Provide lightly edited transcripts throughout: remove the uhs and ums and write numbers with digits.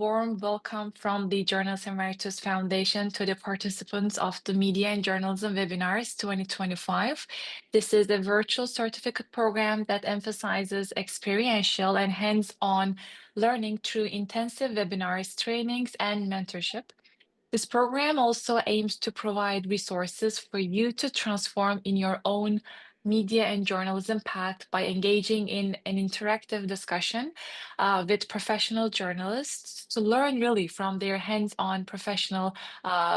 warm welcome from the Journalists Emeritus Foundation to the participants of the Media and Journalism Webinars 2025. This is a virtual certificate program that emphasizes experiential and hands-on learning through intensive webinars, trainings, and mentorship. This program also aims to provide resources for you to transform in your own media and journalism path by engaging in an interactive discussion with professional journalists to learn really from their hands-on professional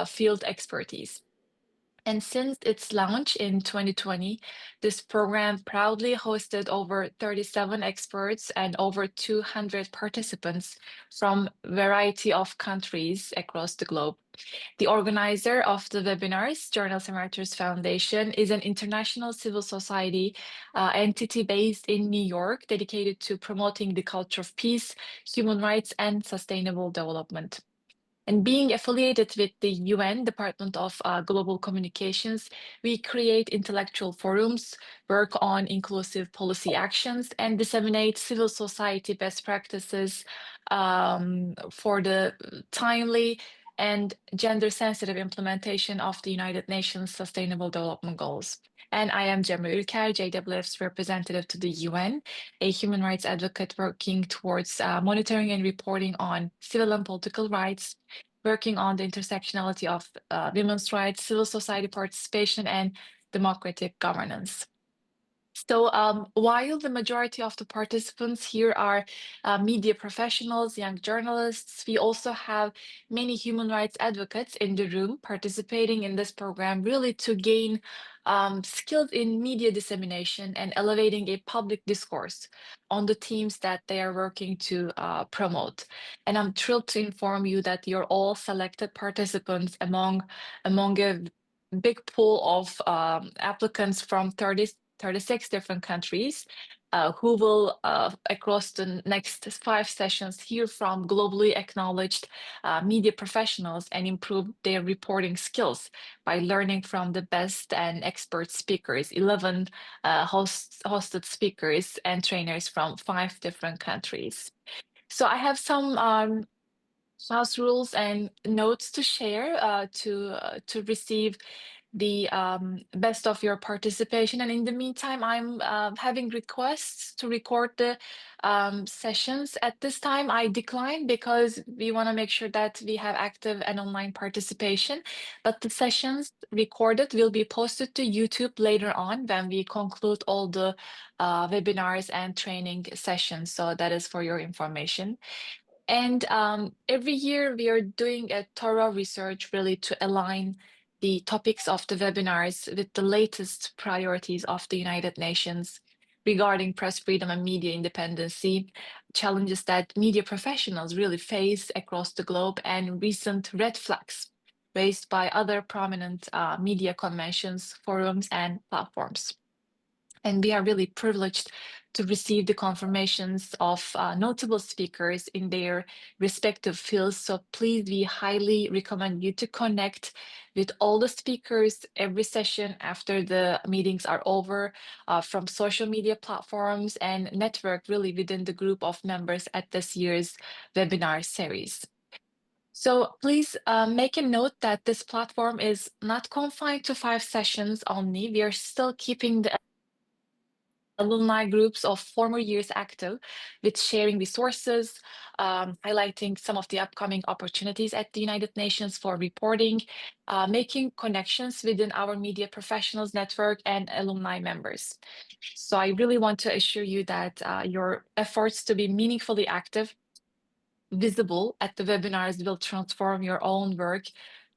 field expertise. And since its launch in 2020, this program proudly hosted over 37 experts and over 200 participants from a variety of countries across the globe. The organizer of the webinars, Journals Emeritus Foundation, is an international civil society entity based in New York dedicated to promoting the culture of peace, human rights, and sustainable development. And being affiliated with the UN Department of Global Communications, we create intellectual forums, work on inclusive policy actions, and disseminate civil society best practices for the timely and gender-sensitive implementation of the United Nations Sustainable Development Goals. And I am Cemre Ülker, JWF's representative to the UN, a human rights advocate working towards monitoring and reporting on civil and political rights, working on the intersectionality of women's rights, civil society participation, and democratic governance. So while the majority of the participants here are media professionals, young journalists, we also have many human rights advocates in the room participating in this program, really to gain skills in media dissemination and elevating a public discourse on the themes that they are working to promote. And I'm thrilled to inform you that you're all selected participants among a big pool of applicants from 36 different countries who will, across the next 5 sessions, hear from globally acknowledged media professionals and improve their reporting skills by learning from the best and expert speakers, 11 hosted speakers and trainers from 5 different countries. So I have some house rules and notes to share to receive the best of your participation. And in the meantime, I'm having requests to record the sessions. At this time, I decline because we want to make sure that we have active and online participation. But the sessions recorded will be posted to YouTube later on when we conclude all the webinars and training sessions. So that is for your information. And every year we are doing a thorough research really to align the topics of the webinars with the latest priorities of the United Nations regarding press freedom and media independency, challenges that media professionals really face across the globe, and recent red flags raised by other prominent media conventions, forums, and platforms. And we are really privileged to receive the confirmations of notable speakers in their respective fields. So please, we highly recommend you to connect with all the speakers every session after the meetings are over from social media platforms and network really within the group of members at this year's webinar series. So please make a note that this platform is not confined to 5 sessions only. We are still keeping the alumni groups of former years active with sharing resources, highlighting some of the upcoming opportunities at the United Nations for reporting, making connections within our media professionals network and alumni members. So I really want to assure you that your efforts to be meaningfully active, visible at the webinars will transform your own work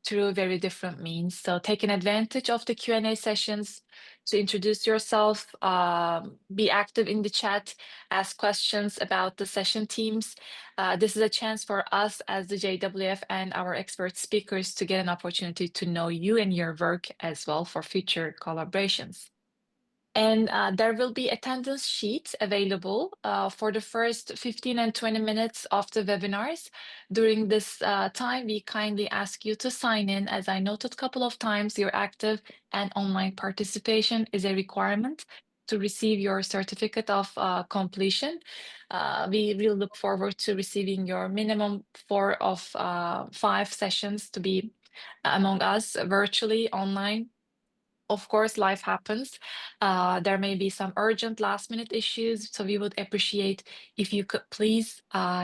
through very different means. So taking advantage of the Q&A sessions to introduce yourself, be active in the chat, ask questions about the session teams. This is a chance for us as the JWF and our expert speakers to get an opportunity to know you and your work as well for future collaborations. And there will be attendance sheets available for the first 15 and 20 minutes of the webinars. During this time, we kindly ask you to sign in. As I noted a couple of times, your active and online participation is a requirement. to receive your certificate of completion. We really look forward to receiving your minimum 5 sessions to be among us virtually online. Of course, life happens. There may be some urgent last-minute issues, so we would appreciate if you could please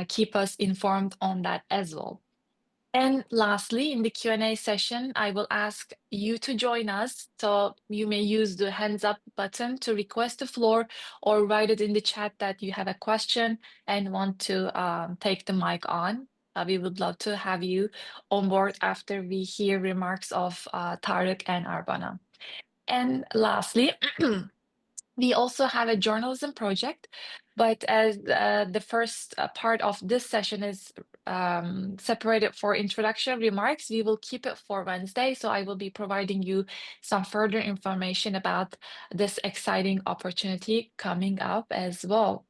keep us informed on that as well. And lastly, in the Q&A session, I will ask you to join us. So you may use the hands up button to request the floor or write it in the chat that you have a question and want to take the mic on. We would love to have you on board after we hear remarks of Tarik and Arbana. And lastly, we also have a journalism project, but as the first part of this session is separated for introduction remarks, we will keep it for Wednesday. So I will be providing you some further information about this exciting opportunity coming up as well.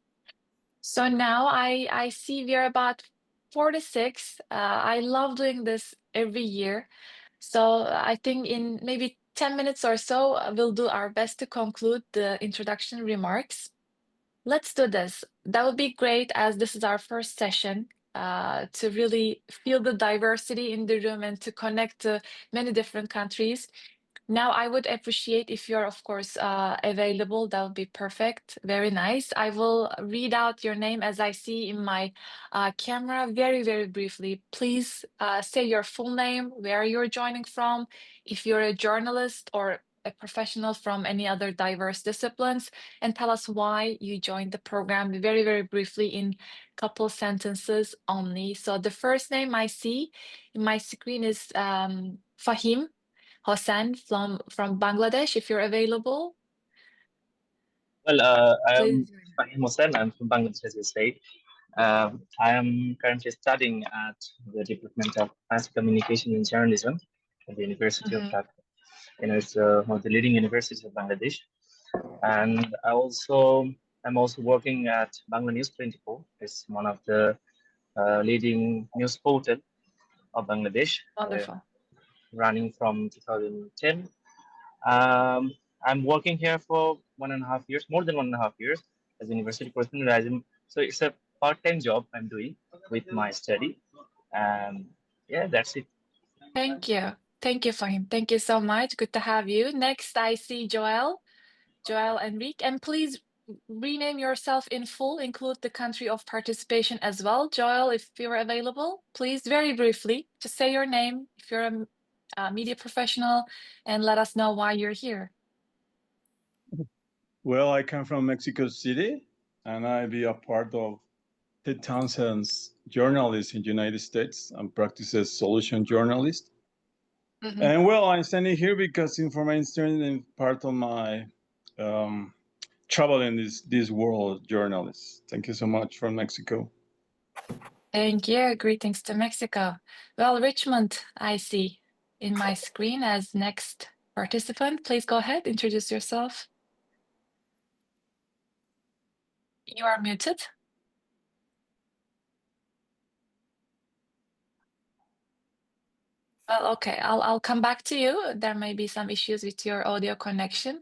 So now I see we're about 4 to 6. I love doing this every year. So I think in maybe 10 minutes or so, we'll do our best to conclude the introduction remarks. Let's do this. That would be great as this is our first session to really feel the diversity in the room and to connect to many different countries. Now, I would appreciate if you're, of course, available. That would be perfect. Very nice. I will read out your name as I see in my camera very, very briefly. Please say your full name, where you're joining from, if you're a journalist or a professional from any other diverse disciplines, and tell us why you joined the program very, very briefly in a couple sentences only. So the first name I see in my screen is Fahim Hossein from Bangladesh, if you're available. Well, I'm Please. Fahim Hossein. I'm from Bangladesh, as you say. I am currently studying at the Department of Mass Communication and Journalism at the University of Dhaka. It's one of the leading universities of Bangladesh. And I'm also working at Bangla News 24. It's one of the leading news portal of Bangladesh, Wonderful. running from 2010. Um, I'm working here for 1.5 years, more than 1.5 years, as a university correspondent. So it's a part-time job I'm doing with my study. Yeah, that's it. Thank you. Thank you, Fahim. Thank you so much. Good to have you. Next, I see Joel Enrique. And please rename yourself in full, include the country of participation as well. Joel, if you're available, please very briefly, just say your name if you're a media professional and let us know why you're here. Well, I come from Mexico City, and I be a part of Ted Townsend's journalist in the United States and practices solution journalist. And well, I'm standing here because information is part of my travel in this world journalist. Thank you so much from Mexico. Thank you. Greetings to Mexico. Well, Richmond, I see in my screen as next participant. Please go ahead, introduce yourself. You are muted. Well, okay, I'll come back to you. There may be some issues with your audio connection.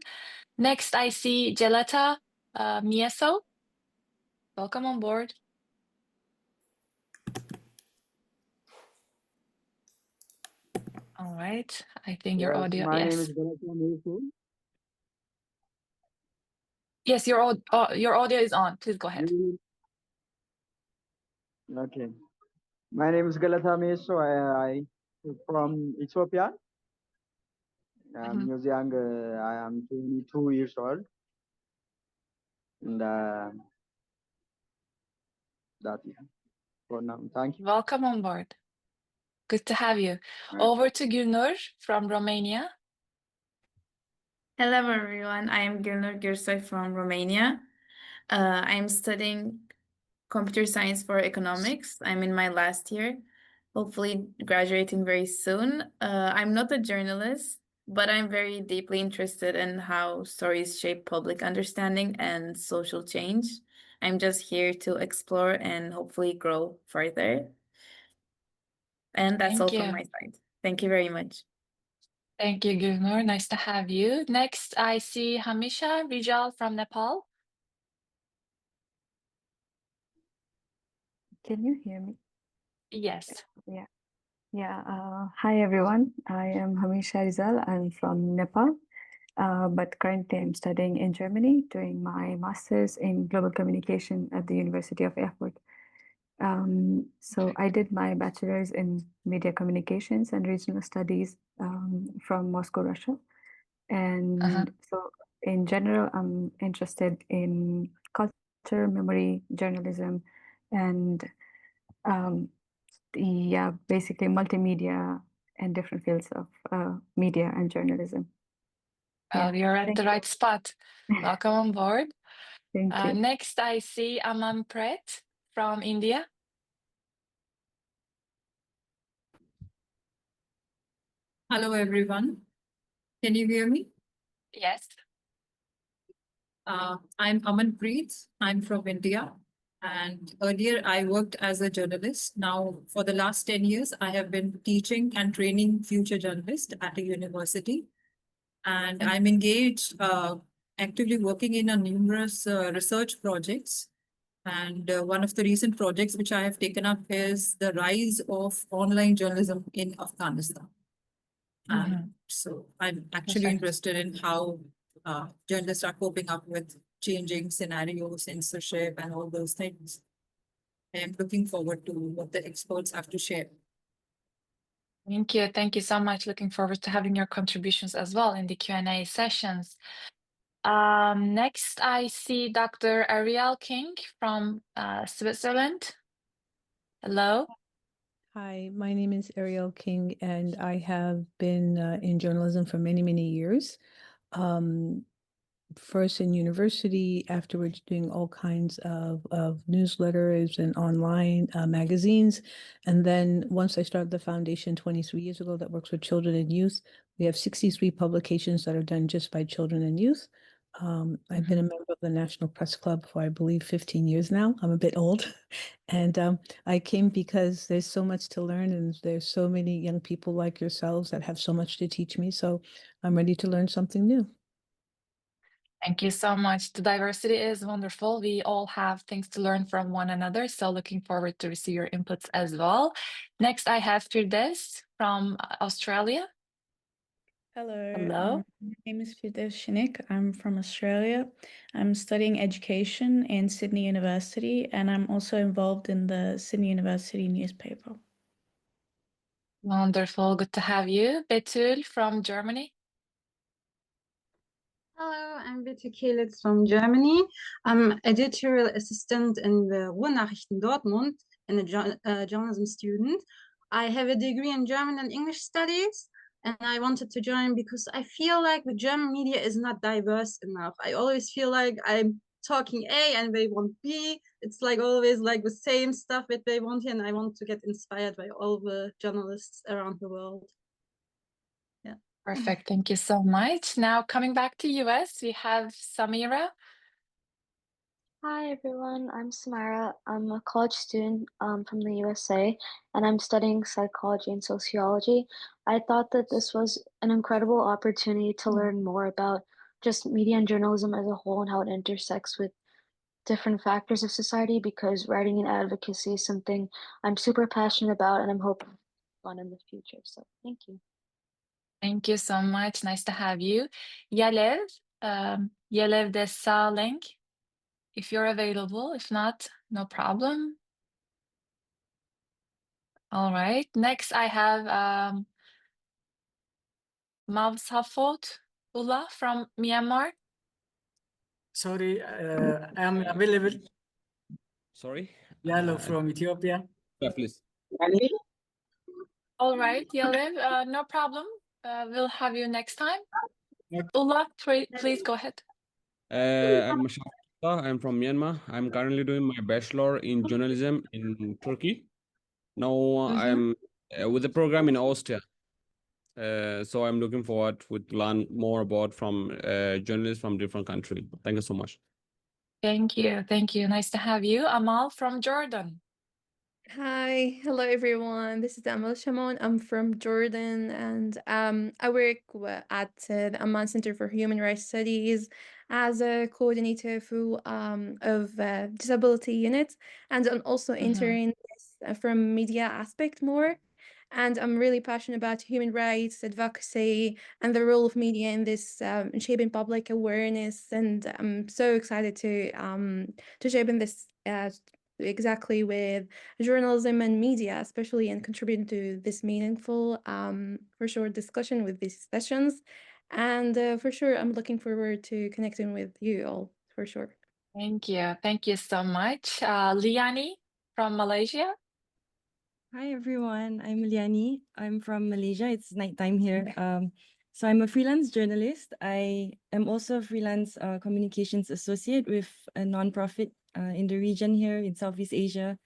Next, I see Geleta Mieso. Welcome on board. All right, I think your audio. My yes. name is Geleta Mieso. Yes, your audio is on. Please go ahead. Okay. My name is Geleta Mieso. I from Ethiopia. I'm young. I am 22 years old. And that is for now. Thank you. Welcome on board. Good to have you. Over to Gülnur from Romania. Hello, everyone. I am Gülnur Gürsoy from Romania. I'm studying computer science for economics. I'm in my last year, hopefully graduating very soon. I'm not a journalist, but I'm very deeply interested in how stories shape public understanding and social change. I'm just here to explore and hopefully grow further. And that's all from my side. Thank you very much. Thank you, Gülnur. Nice to have you. Next, I see Hamisha Rijal from Nepal. Can you hear me? Yes. Hi everyone. I am Hamisha Rizal. I'm from Nepal, but currently I'm studying in Germany, doing my master's in global communication at the University of Erfurt. So I did my bachelor's in media communications and regional studies from Moscow, Russia. And so in general, I'm interested in culture, memory, journalism, and basically multimedia and different fields of media and journalism. Well, you're at the right spot. Welcome on board. Thank you. Next, I see Aman Pret from India. Hello, everyone. Can you hear me? Yes. I'm Amanpreet. I'm from India. And earlier I worked as a journalist. Now, for the last 10 years, I have been teaching and training future journalists at a university. And I'm engaged, actively working in numerous research projects. And one of the recent projects which I have taken up is the rise of online journalism in Afghanistan. So I'm actually interested in how journalists are coping up with changing scenarios, censorship, and all those things. I'm looking forward to what the experts have to share. Thank you. Thank you so much. Looking forward to having your contributions as well in the Q&A sessions. Next, I see Dr. Ariel King from Switzerland. Hello. Hi, my name is Ariel King, and I have been in journalism for many, many years. First in university, afterwards doing all kinds of newsletters and online magazines. And then once I started the foundation 23 years ago that works with children and youth, we have 63 publications that are done just by children and youth. I've been a member of the National Press Club for, I believe, 15 years now. I'm a bit old. And I came because there's so much to learn, and there's so many young people like yourselves that have so much to teach me. So I'm ready to learn something new. Thank you so much. The diversity is wonderful. We all have things to learn from one another. So looking forward to receive your inputs as well. Next, I have Firdes from Australia. Hello. Hello. My name is Firdes Shinik. I'm from Australia. I'm studying education in Sydney University, and I'm also involved in the Sydney University newspaper. Wonderful. Good to have you. Betül from Germany. Hello, I'm Betül Kelitz from Germany. I'm editorial assistant in the Ruhrnachrichten Dortmund and a journalism student. I have a degree in German and English studies, and I wanted to join because I feel like the German media is not diverse enough. I always feel like I'm talking A and they want B. It's like always like the same stuff that they want here, and I want to get inspired by all the journalists around the world. Yeah. Perfect. Thank you so much. Now coming back to US, we have Samira. Hi everyone, I'm Samira. I'm a college student from the USA, and I'm studying psychology and sociology. I thought that this was an incredible opportunity to learn more about just media and journalism as a whole and how it intersects with different factors of society, because writing and advocacy is something I'm super passionate about and I'm hoping fun in the future. So thank you. Thank you so much. Nice to have you. Yalev, Yalev Desaleng, if you're available. If not, no problem. All right. Next, I have Mavsafot Ullah from Myanmar. Sorry, I am available. Sorry? Yalo from Ethiopia. Yeah, please. All right, Yalev, no problem. We'll have you next time. Okay. Ullah, please go ahead. I'm Shafta. I'm from Myanmar. I'm currently doing my bachelor in journalism in Turkey. Now I'm with the program in Austria. So I'm looking forward to learn more about from journalists from different countries. Thank you so much. Thank you. Thank you. Nice to have you. Amal from Jordan. Hi, hello everyone. This is Amal Shamon. I'm from Jordan, and I work at the Amman Center for Human Rights Studies as a coordinator of disability unit, and I'm also entering this from media aspect more. And I'm really passionate about human rights advocacy and the role of media in this in shaping public awareness. And I'm so excited to shape in this exactly with journalism and media, especially, and contributing to this meaningful, for sure, discussion with these sessions. And for sure, I'm looking forward to connecting with you all, for sure. Thank you. Thank you so much. Liani from Malaysia. Hi everyone, I'm Liani. I'm from Malaysia. It's nighttime here. So I'm a freelance journalist. I am also a freelance communications associate with a nonprofit in the region here in Southeast Asia.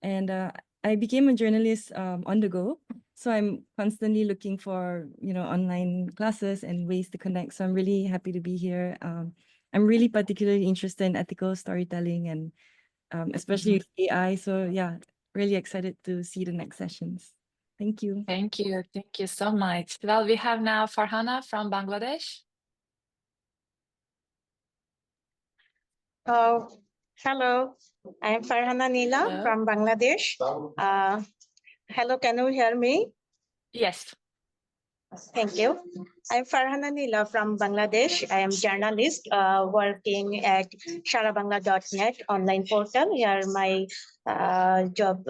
And I became a journalist on the go. So I'm constantly looking for, online classes and ways to connect. So I'm really happy to be here. I'm really particularly interested in ethical storytelling and especially with AI. So yeah, really excited to see the next sessions. Thank you. Thank you. Thank you so much. Well, we have now Farhana from Bangladesh. Hello, I'm Farhana Nila from Bangladesh. Hello, can you hear me? Yes. Thank you. I'm Farhana Nila from Bangladesh. I am journalist working at xharrabangla.net online portal. Here my job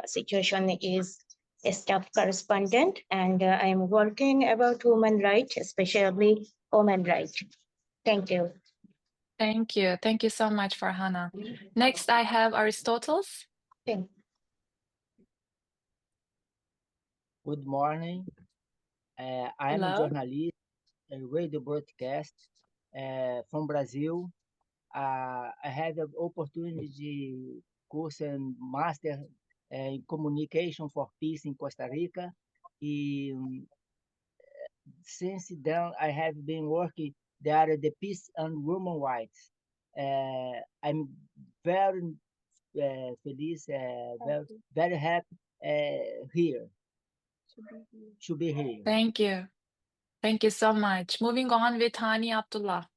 situation is a staff correspondent, and I am working about human rights, especially women rights. Thank you. Thank you. Thank you so much, Farhana. Next, I have Aristoteles. Thank you. Good morning. I am a journalist, a radio broadcast from Brazil. I had the opportunity course and master in communication for peace in Costa Rica. Since then, I have been working there the peace and women rights. I'm very feliz, very happy here. To be here. Thank you. Thank you so much. Moving on with Hani Abdullah.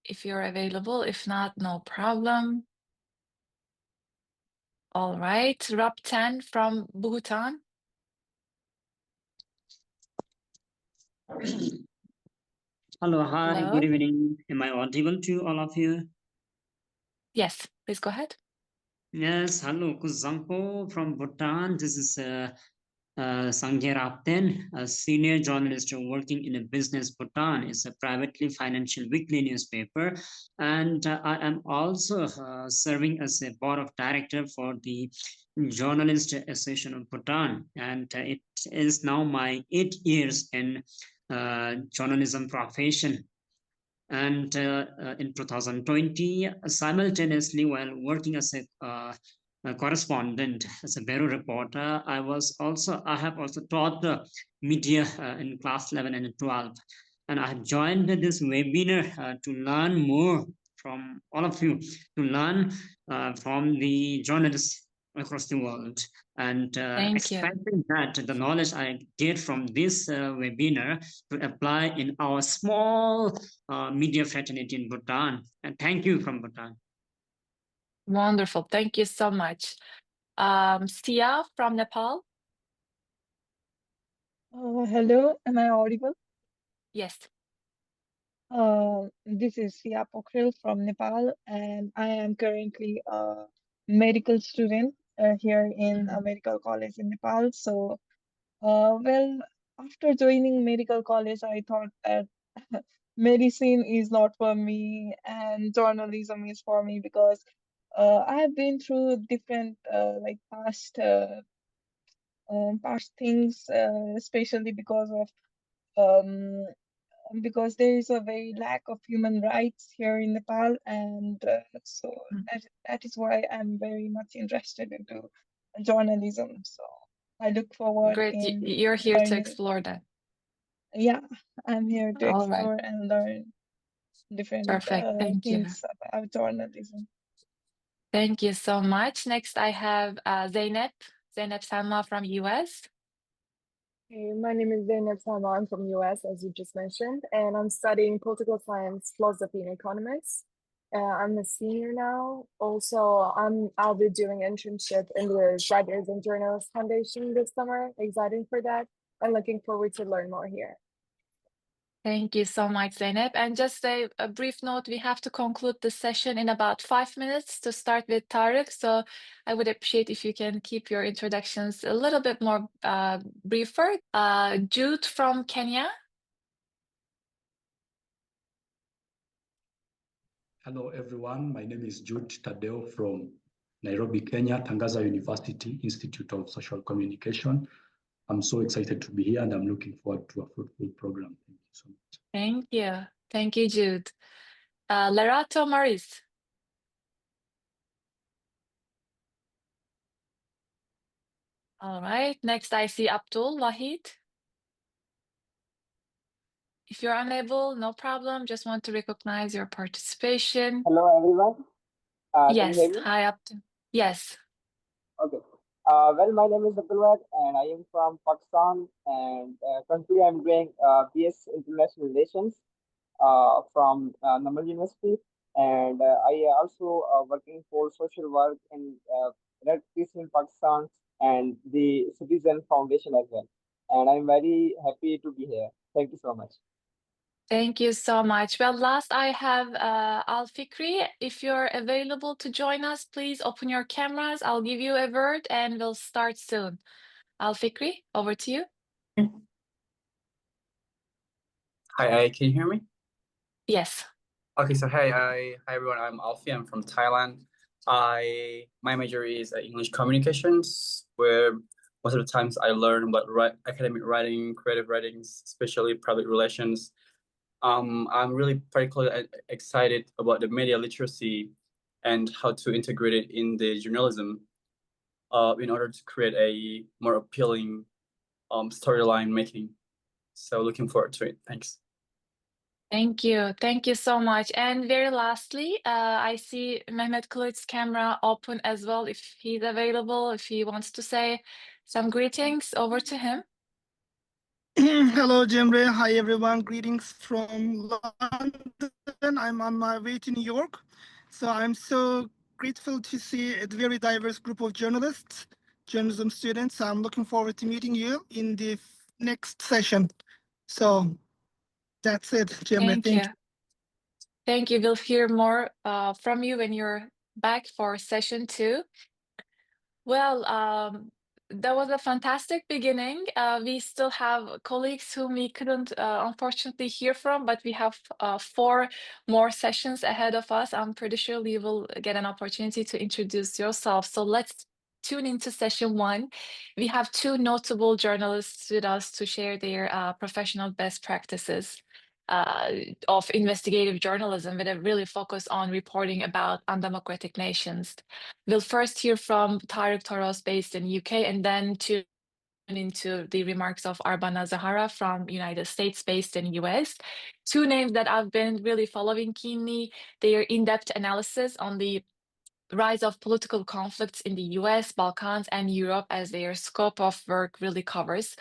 If you're available, if not, no problem. All right, Rabtan from Bhutan. Hello, hi, Hello. good evening. Am I audible to all of you? Yes, please go ahead. Yes, hello, Kuzampo from Bhutan. This is Sangye Rapten, a senior journalist working in a business Bhutan. It's a privately financial weekly newspaper. And I am also serving as a board of director for the Journalist Association of Bhutan. And it is now my 8 years in journalism profession. And in 2020, simultaneously while working as a correspondent, as a bureau reporter, I have also taught media in class 11 and 12. And I have joined this webinar to learn more from all of you, to learn from the journalists across the world, and expecting that the knowledge I get from this webinar to apply in our small media fraternity in Bhutan. And thank you from Bhutan. Wonderful. Thank you so much. Sia from Nepal. Hello, am I audible? Yes. This is Sia Pokhrel from Nepal, and I am currently a medical student here in a medical college in Nepal. So, well, after joining medical college, I thought that medicine is not for me and journalism is for me because I have been through different past things, especially because there is a very lack of human rights here in Nepal, and so that is why I'm very much interested into journalism. So I look forward Great. in You're here to learning. explore that. Yeah, I'm here to All right. explore and learn different Perfect. Thank you. things about journalism. Thank you so much. Next, I have Zeynep Salma from US. Hey, my name is Zainab Salma. I'm from US, as you just mentioned, and I'm studying political science, philosophy, and economics. I'm a senior now. Also, I'll be doing internship in the Writers and Journalists Foundation this summer. Exciting for that. I'm looking forward to learn more here. Thank you so much, Zeynep. And just a brief note, we have to conclude the session in about 5 minutes to start with Tarik. So I would appreciate if you can keep your introductions a little bit more briefer. Jude from Kenya. Hello, everyone. My name is Jude Tadeo from Nairobi, Kenya, Tangaza University Institute of Social Communication. I'm so excited to be here and I'm looking forward to a fruitful program. Thank you so much. Thank you. Thank you, Jude. Lerato Maurice. All right. Next, I see Abdul Wahid. If you're unable, no problem. Just want to recognize your participation. Hello, everyone. Can you Yes. hear me? Hi, Abdul. Yes. Okay. Well, my name is Abdul and I am from Pakistan. And currently, I'm doing BS International Relations from Namal University. And I also working for social work in Red Crescent in Pakistan and the Citizen Foundation as well. And I'm very happy to be here. Thank you so much. Thank you so much. Well, last I have Al Fikri. If you're available to join us, please open your cameras. I'll give you a word and we'll start soon. Al Fikri, over to you. Hi, can you hear me? Yes. Okay, so hi everyone. I'm Alfie. I'm from Thailand. My major is English communications, where most of the times I learn about academic writing, creative writings, especially public relations. I'm really particularly excited about the media literacy and how to integrate it in the journalism in order to create a more appealing storyline making. So looking forward to it. Thanks. Thank you. Thank you so much. And very lastly, I see Mehmet Kılıç's camera open as well. If he's available, if he wants to say some greetings, over to him. Hello, Jemre. Hi, everyone. Greetings from London. I'm on my way to New York. So I'm so grateful to see a very diverse group of journalists, journalism students. I'm looking forward to meeting you in the next session. So that's it, Jemre. Thank you. Thank you. We'll hear more from you when you're back for session 2. Well, that was a fantastic beginning. We still have colleagues whom we couldn't unfortunately hear from, but we have 4 more sessions ahead of us. I'm pretty sure you will get an opportunity to introduce yourself. So let's tune into session 1. We have 2 notable journalists with us to share their professional best practices of investigative journalism with a really focus on reporting about undemocratic nations. We'll first hear from Tarik Toros based in UK and then tune into the remarks of Arbana Xharra from United States based in US. 2 names that I've been really following keenly, their in-depth analysis on the rise of political conflicts in the US, Balkans, and Europe as their scope of work really covers.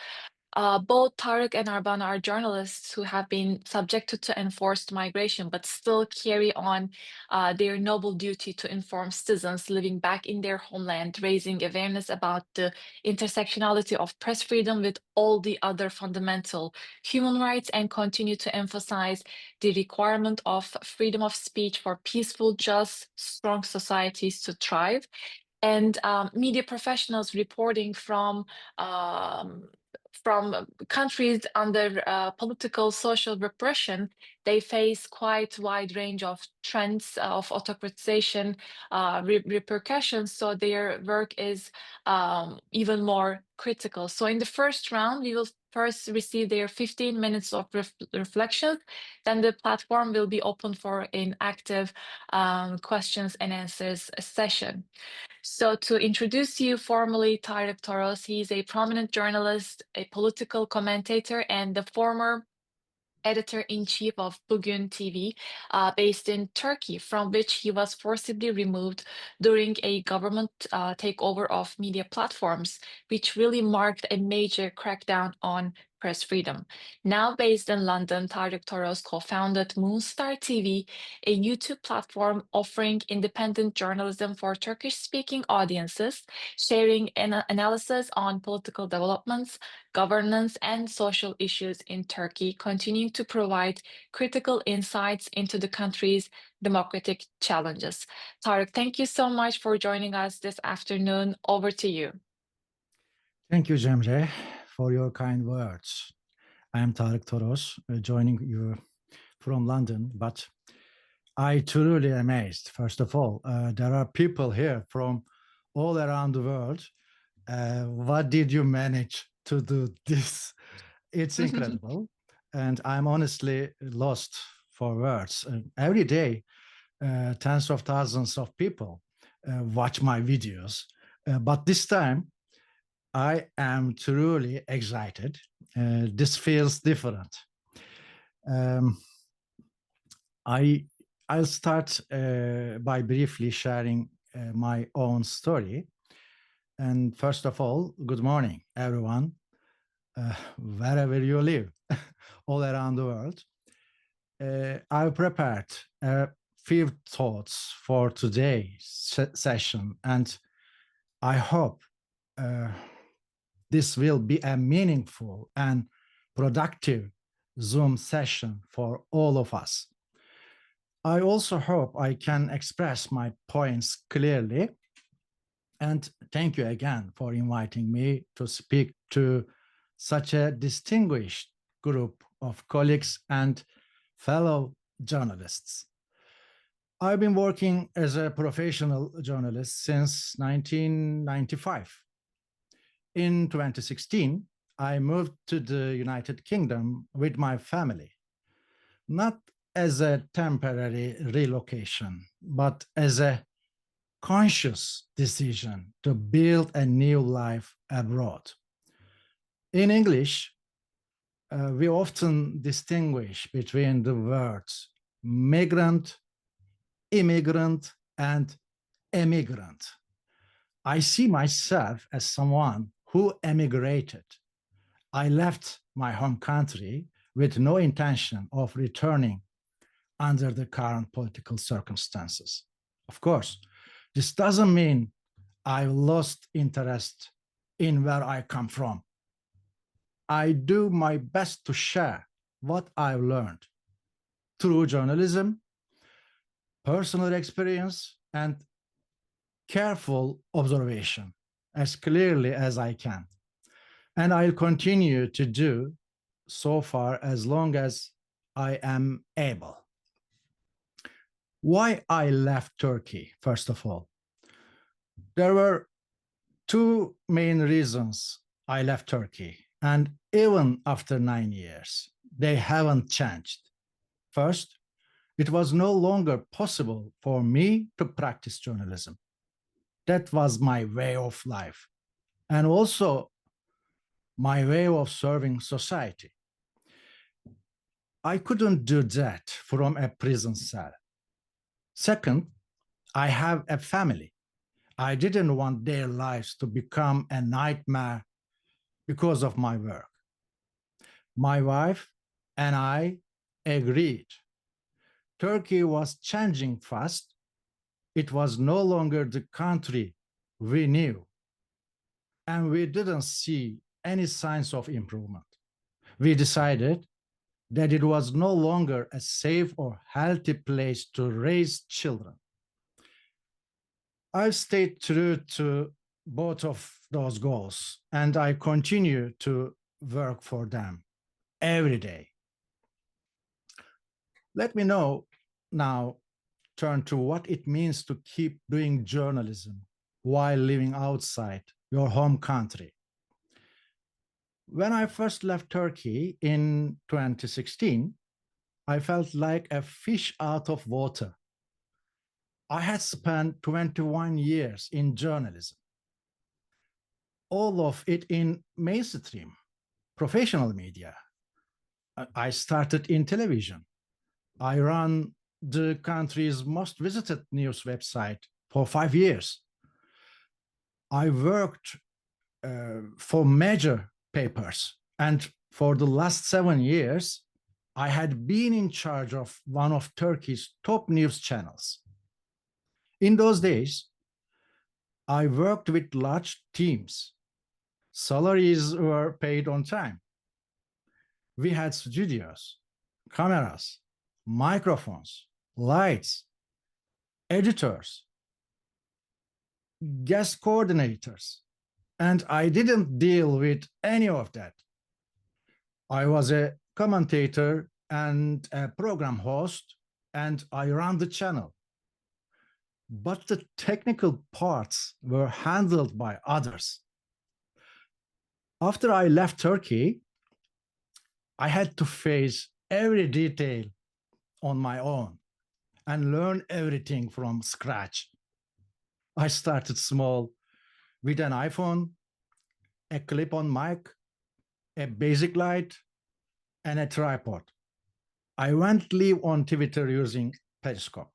Both Tarik and Arbana are journalists who have been subjected to enforced migration, but still carry on their noble duty to inform citizens living back in their homeland, raising awareness about the intersectionality of press freedom with all the other fundamental human rights, and continue to emphasize the requirement of freedom of speech for peaceful, just, strong societies to thrive. And media professionals reporting from countries under political social repression, they face quite wide range of trends of autocratization repercussions. So their work is even more critical. So in the first round, we will first receive their 15 minutes of reflection. Then the platform will be open for an active questions and answers session. So to introduce you formally, Tarik Toros, he's a prominent journalist, a political commentator, and the former editor-in-chief of Bugün TV, based in Turkey, from which he was forcibly removed during a government takeover of media platforms, which really marked a major crackdown on press freedom. Now based in London, Tarik Toros co-founded MoonStar TV, a YouTube platform offering independent journalism for Turkish-speaking audiences, sharing an analysis on political developments, governance, and social issues in Turkey, continuing to provide critical insights into the country's democratic challenges. Tarik, thank you so much for joining us this afternoon. Over to you. Thank you, Cemre, for your kind words. I am Tarik Toros, joining you from London, but I truly amazed. First of all, there are people here from all around the world. What did you manage to do this? It's incredible. And I'm honestly lost for words. Every day, tens of thousands of people watch my videos. But this time, I am truly excited. This feels different. I'll start by briefly sharing my own story. And first of all, good morning, everyone, wherever you live, all around the world. I've prepared a few thoughts for today's session, and I hope this will be a meaningful and productive Zoom session for all of us. I also hope I can express my points clearly. And thank you again for inviting me to speak to such a distinguished group of colleagues and fellow journalists. I've been working as a professional journalist since 1995. In 2016, I moved to the United Kingdom with my family, not as a temporary relocation, but as a conscious decision to build a new life abroad. In English, we often distinguish between the words migrant, immigrant, and emigrant. I see myself as someone who emigrated. I left my home country with no intention of returning under the current political circumstances. Of course, this doesn't mean I lost interest in where I come from. I do my best to share what I've learned through journalism, personal experience, and careful observation as clearly as I can. And I'll continue to do so far as long as I am able. Why I left Turkey, first of all. There were two main reasons I left Turkey, and even after 9 years, they haven't changed. First, it was no longer possible for me to practice journalism. That was my way of life, and also my way of serving society. I couldn't do that from a prison cell. Second, I have a family. I didn't want their lives to become a nightmare because of my work. My wife and I agreed. Turkey was changing fast. It was no longer the country we knew. And we didn't see any signs of improvement. We decided that it was no longer a safe or healthy place to raise children. I've stayed true to both of those goals, and I continue to work for them every day. Let me now turn to what it means to keep doing journalism while living outside your home country. When I first left Turkey in 2016, I felt like a fish out of water. I had spent 21 years in journalism, all of it in mainstream, professional media. I started in television. I ran the country's most visited news website for 5 years. I worked for major papers, and for the last 7 years, I had been in charge of one of Turkey's top news channels. In those days, I worked with large teams. Salaries were paid on time. We had studios, cameras, microphones, lights, editors, guest coordinators, and I didn't deal with any of that. I was a commentator and a program host, and I ran the channel. But the technical parts were handled by others. After I left Turkey, I had to face every detail on my own and learn everything from scratch. I started small with an iPhone, a clip-on mic, a basic light, and a tripod. I went live on Twitter using Periscope.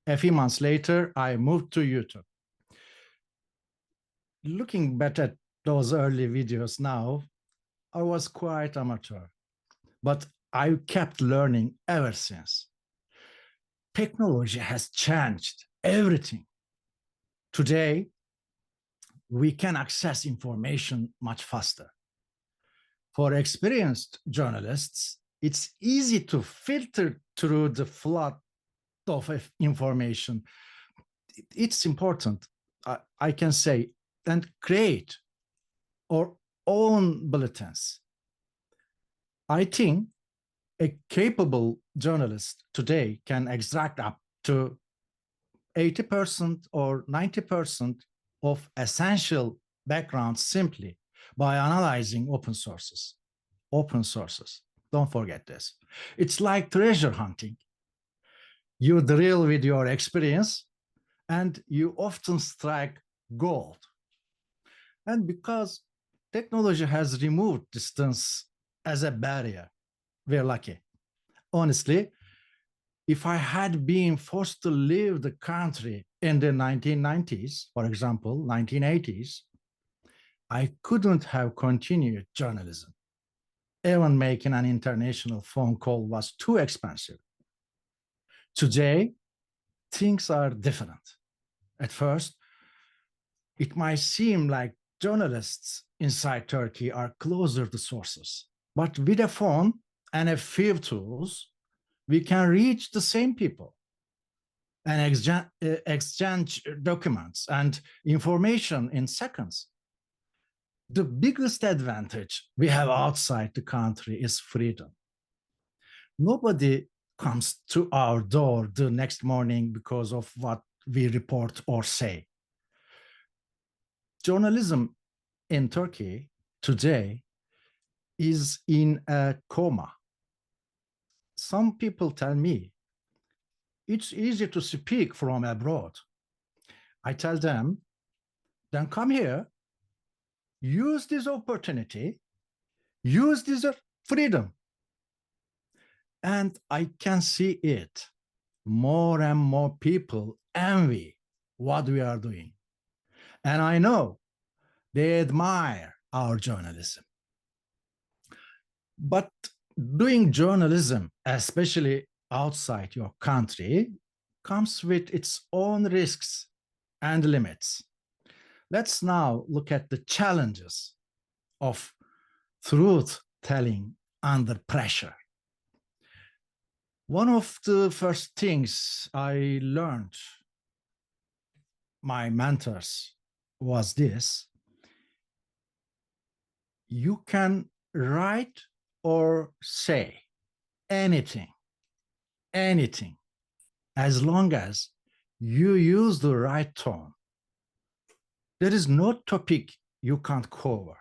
A few months later, I moved to YouTube. Looking back at those early videos now, I was quite amateur, but I kept learning ever since. Technology has changed everything. Today, we can access information much faster. For experienced journalists, it's easy to filter through the flood of information. It's important, I can say, and create our own bulletins. I think a capable journalist today can extract up to 80% or 90% of essential background simply by analyzing open sources. Open sources, don't forget this. It's like treasure hunting. You drill with your experience, and you often strike gold. And because technology has removed distance as a barrier, we're lucky. Honestly, if I had been forced to leave the country in the 1990s, for example, 1980s, I couldn't have continued journalism. Even making an international phone call was too expensive. Today, things are different. At first, it might seem like journalists inside Turkey are closer to sources. But with a phone and a few tools, we can reach the same people and exchange documents and information in seconds. The biggest advantage we have outside the country is freedom. Nobody comes to our door the next morning because of what we report or say. Journalism in Turkey today is in a coma. Some people tell me it's easy to speak from abroad. I tell them, then come here, use this opportunity, use this freedom. And I can see it. More and more people envy what we are doing. And I know they admire our journalism. But doing journalism, especially outside your country, comes with its own risks and limits. Let's now look at the challenges of truth-telling under pressure. One of the first things I learned my mentors was this: you can write or say anything, as long as you use the right tone. There is no topic you can't cover.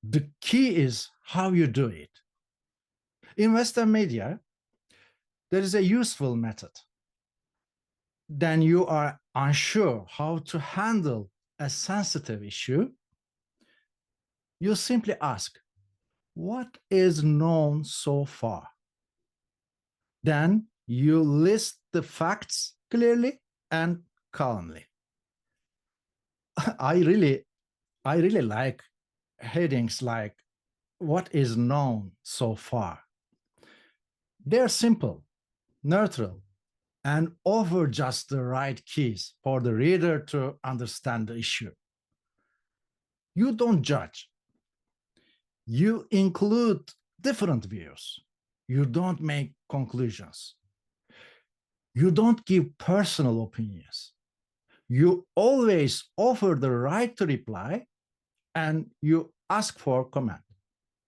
The key is how you do it. In Western media, there is a useful method. Then you are unsure how to handle a sensitive issue, you simply ask, what is known so far. Then you list the facts clearly and calmly. I really like headings like what is known so far. They're simple, neutral, and offer just the right keys for the reader to understand the issue. You don't judge. You include different views. You don't make conclusions. You don't give personal opinions. You always offer the right to reply and you ask for comment.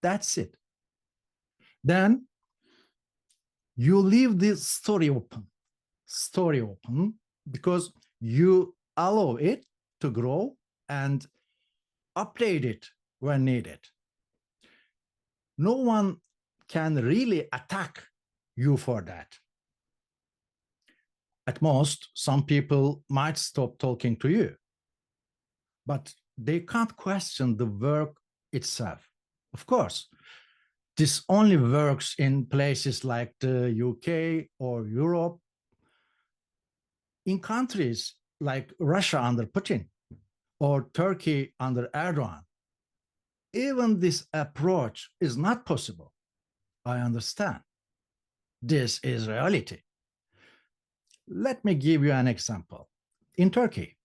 That's it. Then you leave this story open because you allow it to grow and update it when needed. No one can really attack you for that. At most, some people might stop talking to you, but they can't question the work itself. Of course, this only works in places like the UK or Europe. In countries like Russia under Putin or Turkey under Erdogan, even this approach is not possible. I understand. This is reality. Let me give you an example. In Turkey,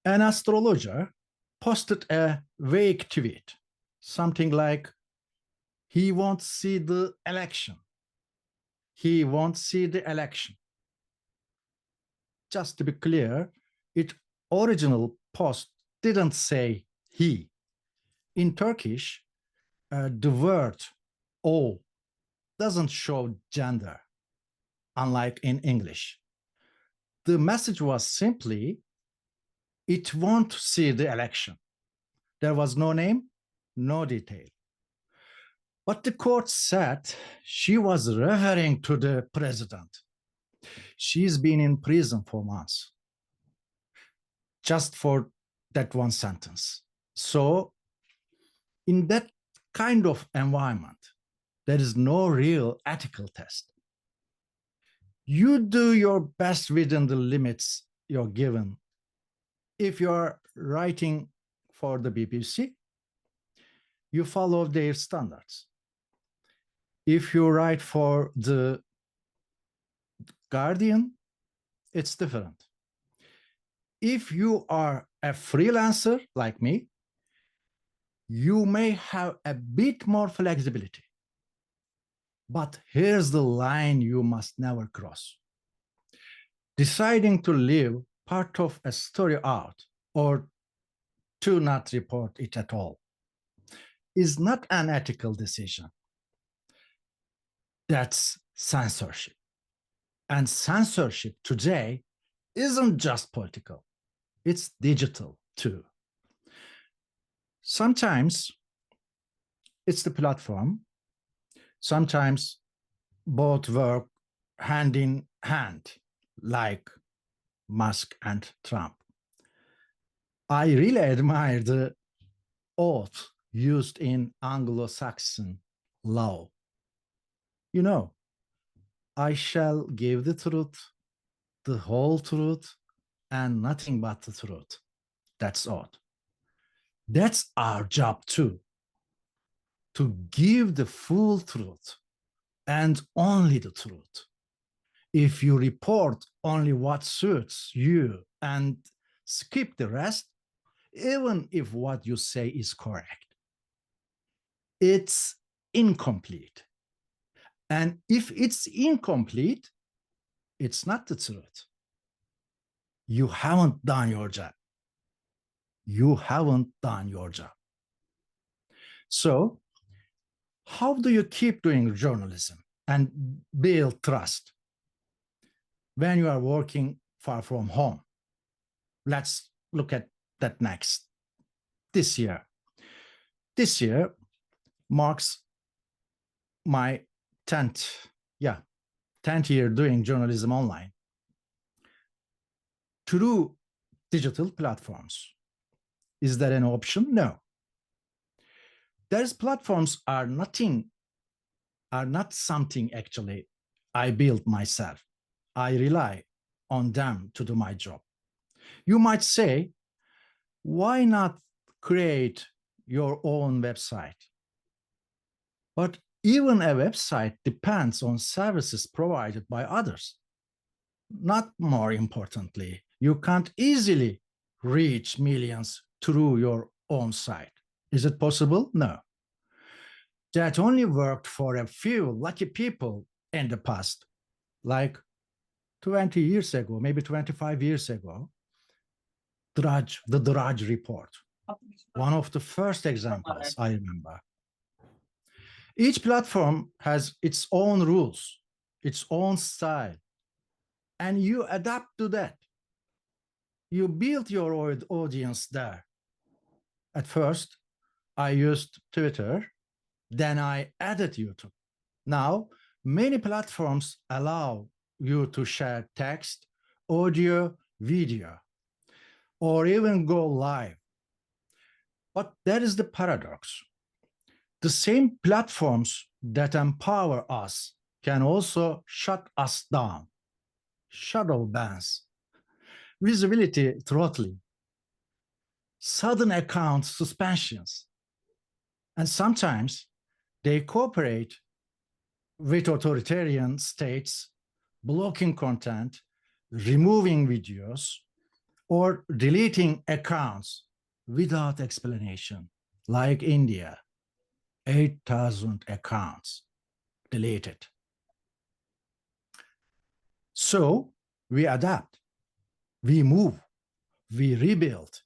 an astrologer posted a vague tweet, something like, he won't see the election. He won't see the election. Just to be clear, its original post didn't say he. In Turkish, the word o doesn't show gender, unlike in English. The message was simply, it won't see the election. There was no name, no detail. But the court said she was referring to the president. She's been in prison for months, just for that one sentence. So in that kind of environment, there is no real ethical test. You do your best within the limits you're given. If you're writing for the BBC, you follow their standards. If you write for the Guardian, it's different. If you are a freelancer like me, you may have a bit more flexibility. But here's the line you must never cross. Deciding to leave part of a story out or to not report it at all is not an ethical decision. That's censorship. And censorship today isn't just political, it's digital too. Sometimes it's the platform, sometimes both work hand in hand, like Musk and Trump. I really admire the oath used in Anglo-Saxon law. You know, I shall give the truth, the whole truth, and nothing but the truth. That's oath. That's our job too, to give the full truth and only the truth. If you report only what suits you and skip the rest, even if what you say is correct, it's incomplete. And if it's incomplete, it's not the truth. You haven't done your job. You haven't done your job. So, how do you keep doing journalism and build trust when you are working far from home? Let's look at that next. This year marks my 10th year doing journalism online through digital platforms. Is that an option? No. These platforms are not something actually I built myself. I rely on them to do my job. You might say, why not create your own website? But even a website depends on services provided by others. Not more importantly, you can't easily reach millions through your own site. Is it possible? No. That only worked for a few lucky people in the past, like 20 years ago, maybe 25 years ago. The Drudge Report, one of the first examples I remember. Each platform has its own rules, its own style, and you adapt to that. You build your audience there. At first, I used Twitter, then I added YouTube. Now, many platforms allow you to share text, audio, video, or even go live. But that is the paradox. The same platforms that empower us can also shut us down. Shadow bans, visibility throttling, sudden account suspensions. And sometimes they cooperate with authoritarian states, blocking content, removing videos, or deleting accounts without explanation, like India, 8,000 accounts deleted. So we adapt, we move, we rebuild.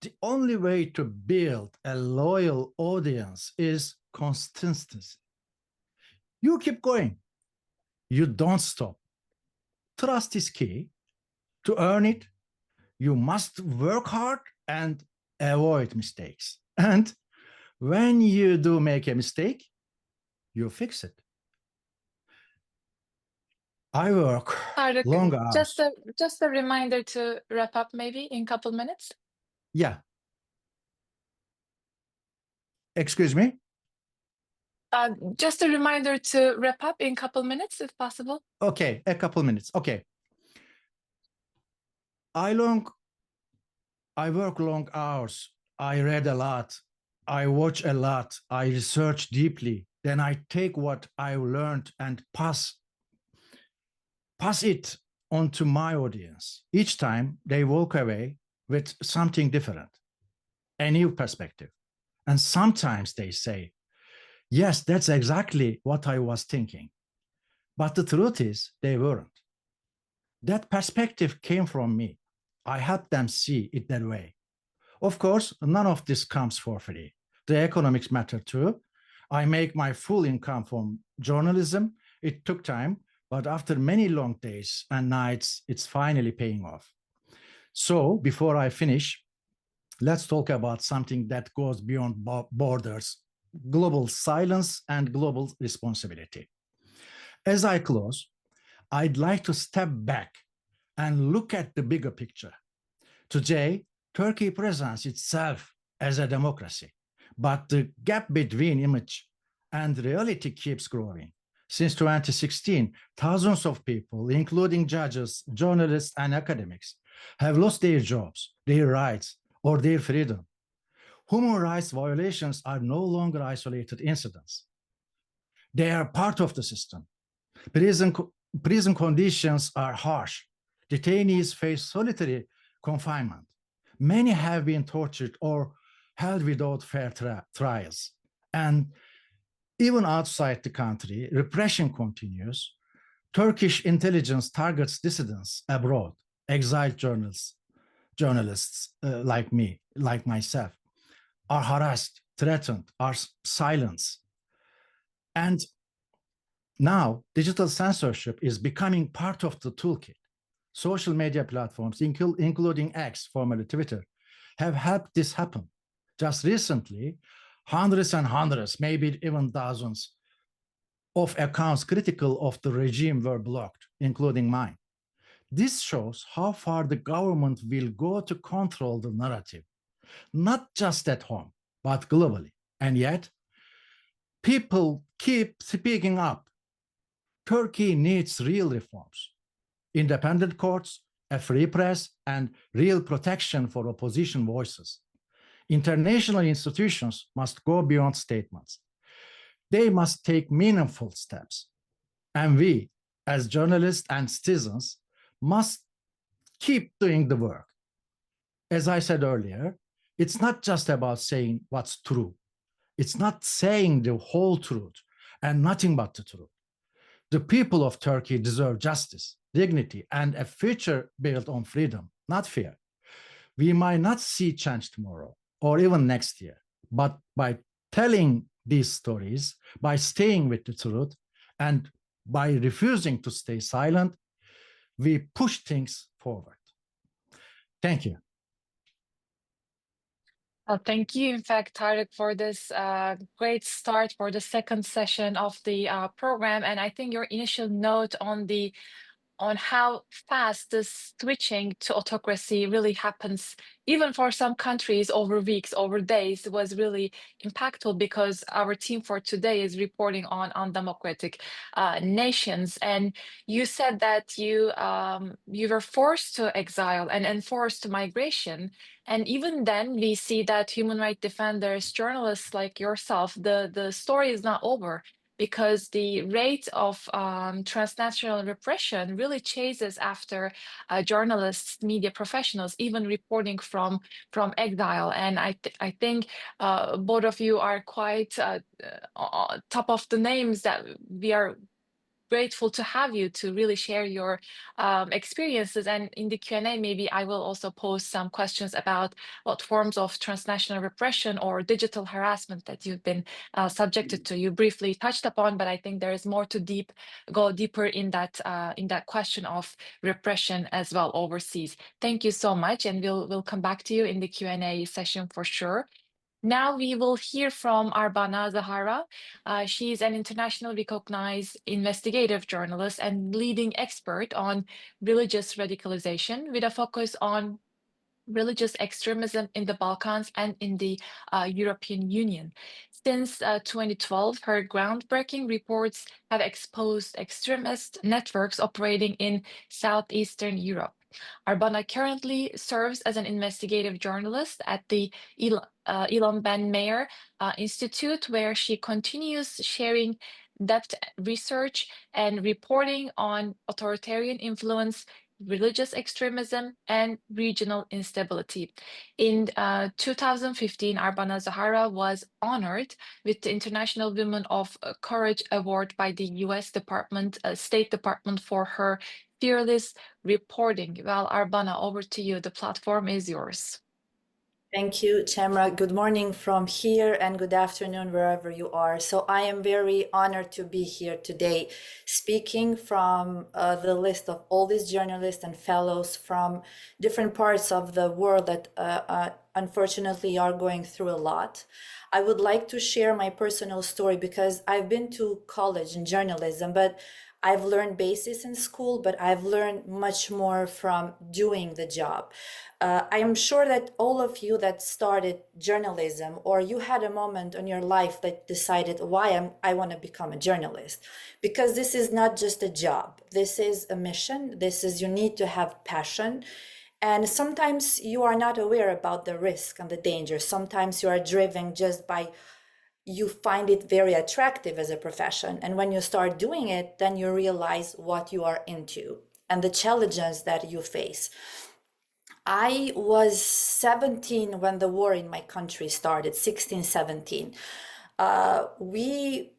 The only way to build a loyal audience is consistency. You keep going. You don't stop. Trust is key. To earn it, you must work hard and avoid mistakes. And when you do make a mistake, you fix it. I work Tarik, long hours. just a reminder to wrap up maybe in a couple minutes. Yeah. Excuse me? Just a reminder to wrap up in a couple minutes, if possible. Okay, a couple minutes. Okay. I work long hours. I read a lot. I watch a lot. I research deeply. Then I take what I learned and pass it on to my audience. Each time they walk away with something different, a new perspective. And sometimes they say, yes, that's exactly what I was thinking. But the truth is, they weren't. That perspective came from me. I helped them see it that way. Of course, none of this comes for free. The economics matter too. I make my full income from journalism. It took time, but after many long days and nights, it's finally paying off. So before I finish, let's talk about something that goes beyond borders, global silence and global responsibility. As I close, I'd like to step back and look at the bigger picture. Today, Turkey presents itself as a democracy, but the gap between image and reality keeps growing. Since 2016, thousands of people, including judges, journalists, and academics, have lost their jobs, their rights, or their freedom. Human rights violations are no longer isolated incidents. They are part of the system. Prison conditions are harsh. Detainees face solitary confinement. Many have been tortured or held without fair trials. And even outside the country, repression continues. Turkish intelligence targets dissidents abroad, exiled journalists like me, like myself, are harassed, threatened, are silenced. And now digital censorship is becoming part of the toolkit. Social media platforms, including X, formerly Twitter, have helped this happen. Just recently, hundreds and hundreds, maybe even thousands of accounts critical of the regime were blocked, including mine. This shows how far the government will go to control the narrative, not just at home, but globally. And yet, people keep speaking up. Turkey needs real reforms, independent courts, a free press, and real protection for opposition voices. International institutions must go beyond statements. They must take meaningful steps. And we, as journalists and citizens, must keep doing the work. As I said earlier, it's not just about saying what's true. It's not saying the whole truth and nothing but the truth. The people of Turkey deserve justice, dignity, and a future built on freedom, not fear. We might not see change tomorrow or even next year, but by telling these stories, by staying with the truth, and by refusing to stay silent, we push things forward. Thank you. Thank you, in fact, Tarik, for this great start for the second session of the program. And I think your initial note on how fast this switching to autocracy really happens, even for some countries over weeks, over days, was really impactful, because our team for today is reporting on undemocratic nations. And you said that you were forced to exile and enforced migration. And even then, we see that human rights defenders, journalists like yourself, the story is not over, because the rate of transnational repression really chases after journalists, media professionals, even reporting from exile. And I think both of you are quite top of the names that we are grateful to have you to really share your experiences. And in the Q&A, maybe I will also post some questions about what forms of transnational repression or digital harassment that you've been subjected to. You briefly touched upon, but I think there is more to go deeper in that question of repression as well overseas. Thank you so much, and we'll come back to you in the Q&A session for sure. Now we will hear from Arbana Xharra. She's an internationally recognized investigative journalist and leading expert on religious radicalization, with a focus on religious extremism in the Balkans and in the European Union. Since 2012, her groundbreaking reports have exposed extremist networks operating in Southeastern Europe. Arbana currently serves as an investigative journalist at the Ilham Ben Meir Institute, where she continues sharing depth research and reporting on authoritarian influence, religious extremism, and regional instability. In 2015, Arbana Xharra was honored with the International Women of Courage Award by the U.S. State Department for her fearless reporting. Well, Arbana, over to you. The platform is yours. Thank you, Xharra. Good morning from here and good afternoon wherever you are. So I am very honored to be here today, speaking from the list of all these journalists and fellows from different parts of the world that unfortunately are going through a lot. I would like to share my personal story because I've been to college in journalism, but I've learned basics in school, but I've learned much more from doing the job. I am sure that all of you that started journalism, or you had a moment in your life that decided why I want to become a journalist, because this is not just a job. This is a mission. You need to have passion. And sometimes you are not aware about the risk and the danger. Sometimes you are driven just by you find it very attractive as a profession. And when you start doing it, then you realize what you are into and the challenges that you face. I was 17 when the war in my country started, 16, 17. We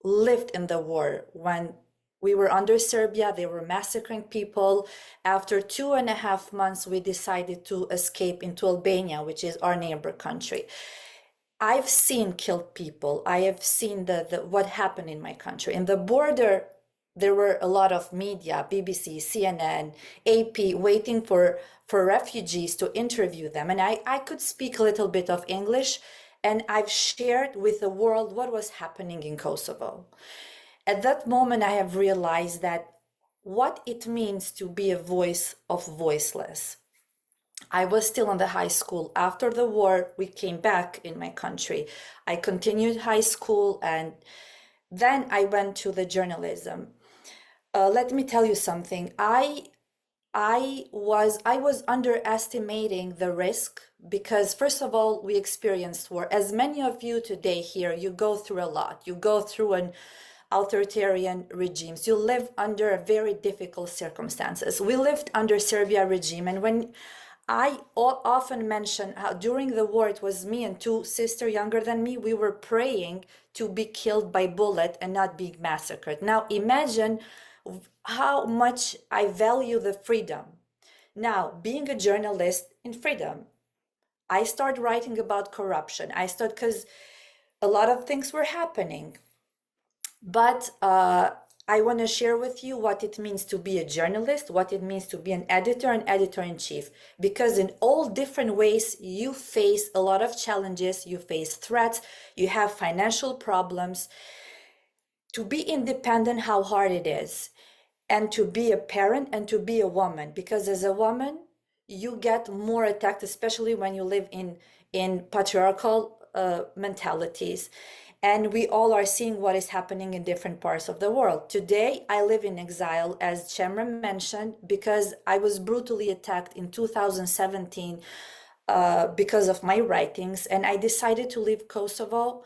lived in the war when we were under Serbia. They were massacring people. After 2.5 months, we decided to escape into Albania, which is our neighbor country. I've seen killed people. I have seen what happened in my country. In the border, there were a lot of media, BBC, CNN, AP, waiting for refugees to interview them. And I could speak a little bit of English, and I've shared with the world what was happening in Kosovo. At that moment, I have realized that what it means to be a voice of voiceless. I was still in the high school. After the war, we came back in my country. I continued high school and then I went to the journalism. Let me tell you something. I was underestimating the risk because first of all, we experienced war. As many of you today here, you go through a lot. You go through an authoritarian regimes. You live under very difficult circumstances. We lived under Serbia regime, and when I often mention how during the war it was me and two sisters younger than me, we were praying to be killed by bullet and not be massacred. Now imagine how much I value the freedom. Now, being a journalist in freedom, I started writing about corruption. I started because a lot of things were happening. But I want to share with you what it means to be a journalist, what it means to be an editor-in-chief, because in all different ways, you face a lot of challenges, you face threats, you have financial problems. To be independent, how hard it is, and to be a parent and to be a woman, because as a woman, you get more attacked, especially when you live in patriarchal mentalities. And we all are seeing what is happening in different parts of the world. Today, I live in exile, as Xharra mentioned, because I was brutally attacked in 2017 because of my writings. And I decided to leave Kosovo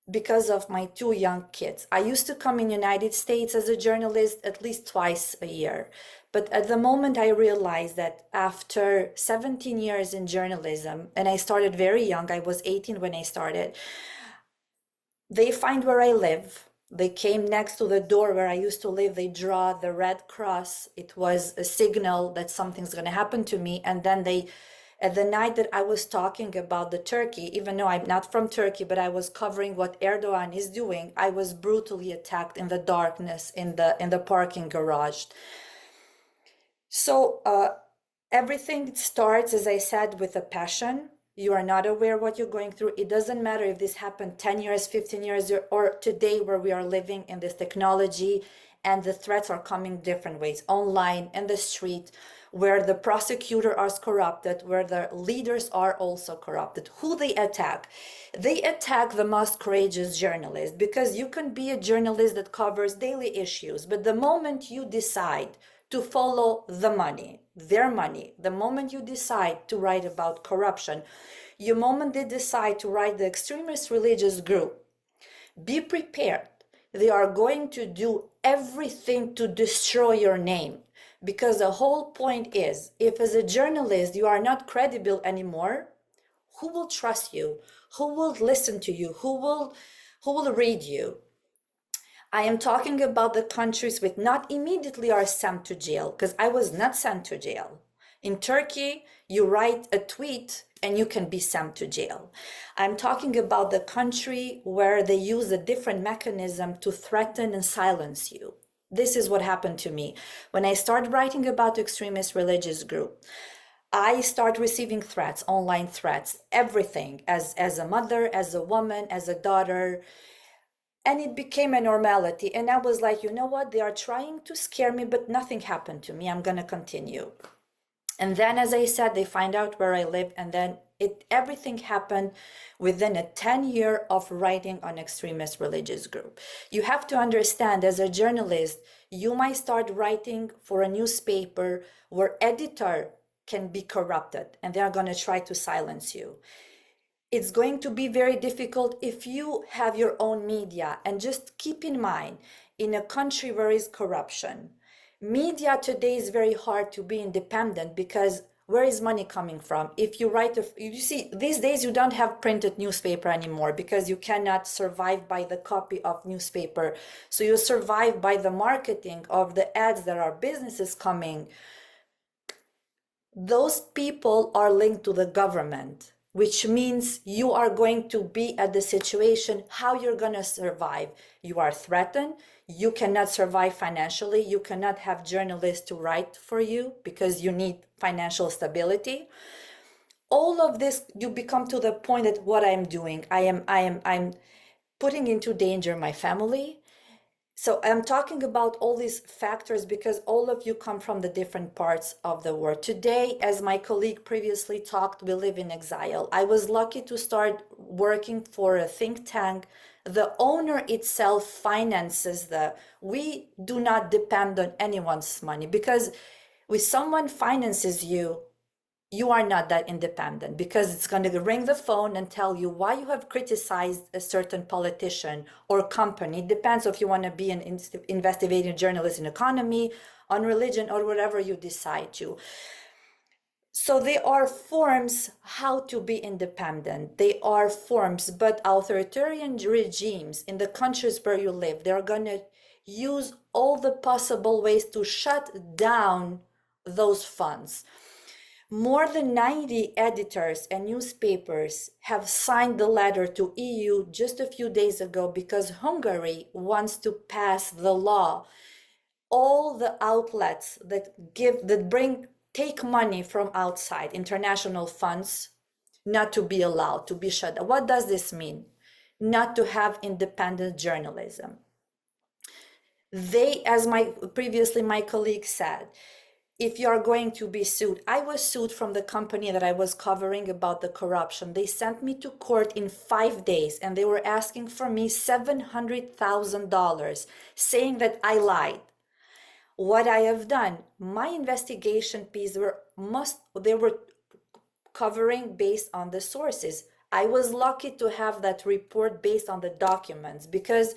because of my two young kids. I used to come in the United States as a journalist at least twice a year. But at the moment, I realized that after 17 years in journalism, and I started very young, I was 18 when I started, they find where I live. They came next to the door where I used to live. They draw the red cross. It was a signal that something's going to happen to me. And then they, at the night that I was talking about the Turkey, even though I'm not from Turkey, but I was covering what Erdogan is doing, I was brutally attacked in the darkness in the parking garage. So everything starts, as I said, with a passion. You are not aware what you're going through. It doesn't matter if this happened 10 years, 15 years, or today where we are living in this technology and the threats are coming different ways, online, in the street, where the prosecutor is corrupted, where the leaders are also corrupted. Who they attack? They attack the most courageous journalists, because you can be a journalist that covers daily issues, but the moment you decide to follow the money, their money, the moment you decide to write about corruption, the moment they decide to write the extremist religious group, be prepared. They are going to do everything to destroy your name, because the whole point is, if as a journalist you are not credible anymore, who will trust you? Who will listen to you? Who will read you? I am talking about the countries which not immediately are sent to jail, because I was not sent to jail. In Turkey, you write a tweet and you can be sent to jail. I'm talking about the country where they use a different mechanism to threaten and silence you. This is what happened to me. When I started writing about extremist religious group, I start receiving threats, online threats, everything, as a mother, as a woman, as a daughter. And it became a normality. And I was like, you know what? They are trying to scare me, but nothing happened to me. I'm going to continue. And then, as I said, they find out where I live. And then everything happened within a 10-year of writing on extremist religious group. You have to understand, as a journalist, you might start writing for a newspaper where editor can be corrupted and they are going to try to silence you. It's going to be very difficult if you have your own media. And just keep in mind, in a country where is corruption, media today is very hard to be independent, because where is money coming from? If you write, you see, these days you don't have printed newspaper anymore, because you cannot survive by the copy of newspaper. So you survive by the marketing of the ads that are businesses coming. Those people are linked to the government, which means you are going to be at the situation how you're going to survive. You are threatened. You cannot survive financially. You cannot have journalists to write for you because you need financial stability. All of this, you become to the point that what I'm doing, I'm putting into danger my family. So I'm talking about all these factors because all of you come from the different parts of the world. Today, as my colleague previously talked, we live in exile. I was lucky to start working for a think tank. The owner itself finances we do not depend on anyone's money, because when someone finances you, you are not that independent, because it's going to ring the phone and tell you why you have criticized a certain politician or company. It depends if you want to be an investigative journalist in economy, on religion, or whatever you decide to. So there are forms how to be independent. They are forms, but authoritarian regimes in the countries where you live, they're going to use all the possible ways to shut down those funds. More than 90 editors and newspapers have signed the letter to EU just a few days ago because Hungary wants to pass the law. All the outlets that take money from outside, international funds, not to be allowed, to be shut down. What does this mean? Not to have independent journalism. They, as previously my colleague said, if you are going to be sued, I was sued from the company that I was covering about the corruption. They sent me to court in 5 days and they were asking for me $700,000, saying that I lied. What I have done, my investigation piece they were covering based on the sources. I was lucky to have that report based on the documents, because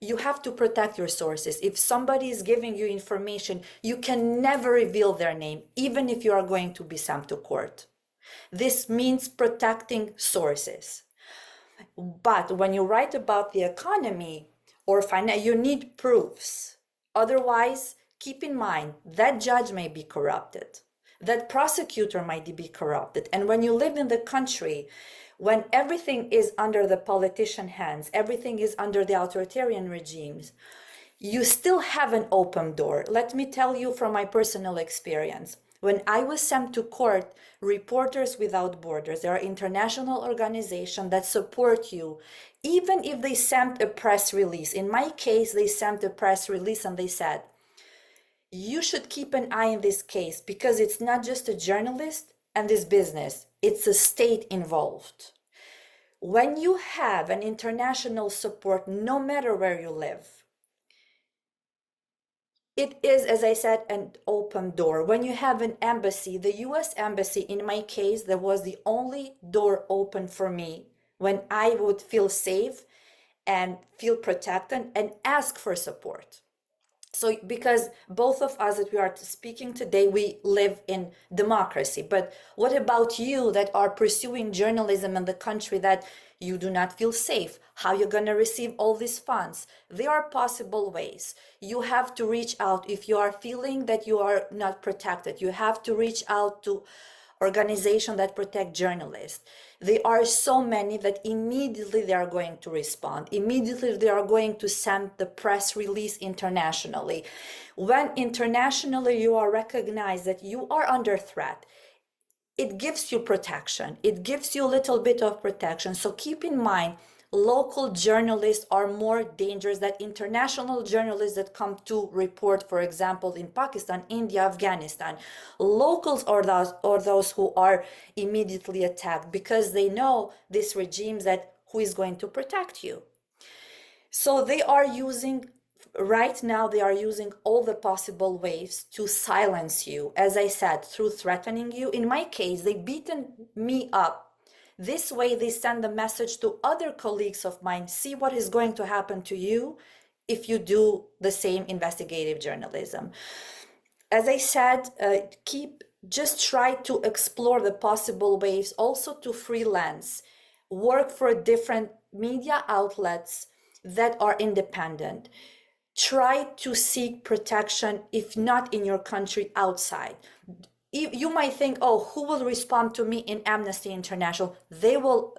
you have to protect your sources. If somebody is giving you information, you can never reveal their name, even if you are going to be sent to court. This means protecting sources. But when you write about the economy or finance, you need proofs. Otherwise, keep in mind that judge may be corrupted, that prosecutor might be corrupted. And when you live in the country, when everything is under the politician hands, everything is under the authoritarian regimes, you still have an open door. Let me tell you from my personal experience. When I was sent to court, Reporters Without Borders, they are an international organization that support you, even if they sent a press release. In my case, they sent a press release and they said, you should keep an eye on this case because it's not just a journalist and this business, it's a state involved. When you have an international support, no matter where you live, it is, as I said, an open door. When you have an embassy, the US embassy, in my case, that was the only door open for me when I would feel safe and feel protected and ask for support. So because both of us that we are speaking today, we live in democracy. But what about you that are pursuing journalism in the country that you do not feel safe? How you're going to receive all these funds? There are possible ways. You have to reach out if you are feeling that you are not protected. You have to reach out to organizations that protect journalists. There are so many that immediately they are going to respond. Immediately they are going to send the press release internationally. When internationally you are recognized that you are under threat, it gives you protection. It gives you a little bit of protection. So keep in mind, local journalists are more dangerous than international journalists that come to report, for example, in Pakistan, India, Afghanistan. Locals are those who are immediately attacked because they know this regime that who is going to protect you. So they are using, right now, they are using all the possible ways to silence you. As I said, through threatening you. In my case, they beaten me up. This way, they send a message to other colleagues of mine, see what is going to happen to you if you do the same investigative journalism. As I said, just try to explore the possible ways also to freelance, work for different media outlets that are independent. Try to seek protection, if not in your country, outside. You might think, oh, who will respond to me in Amnesty International? They will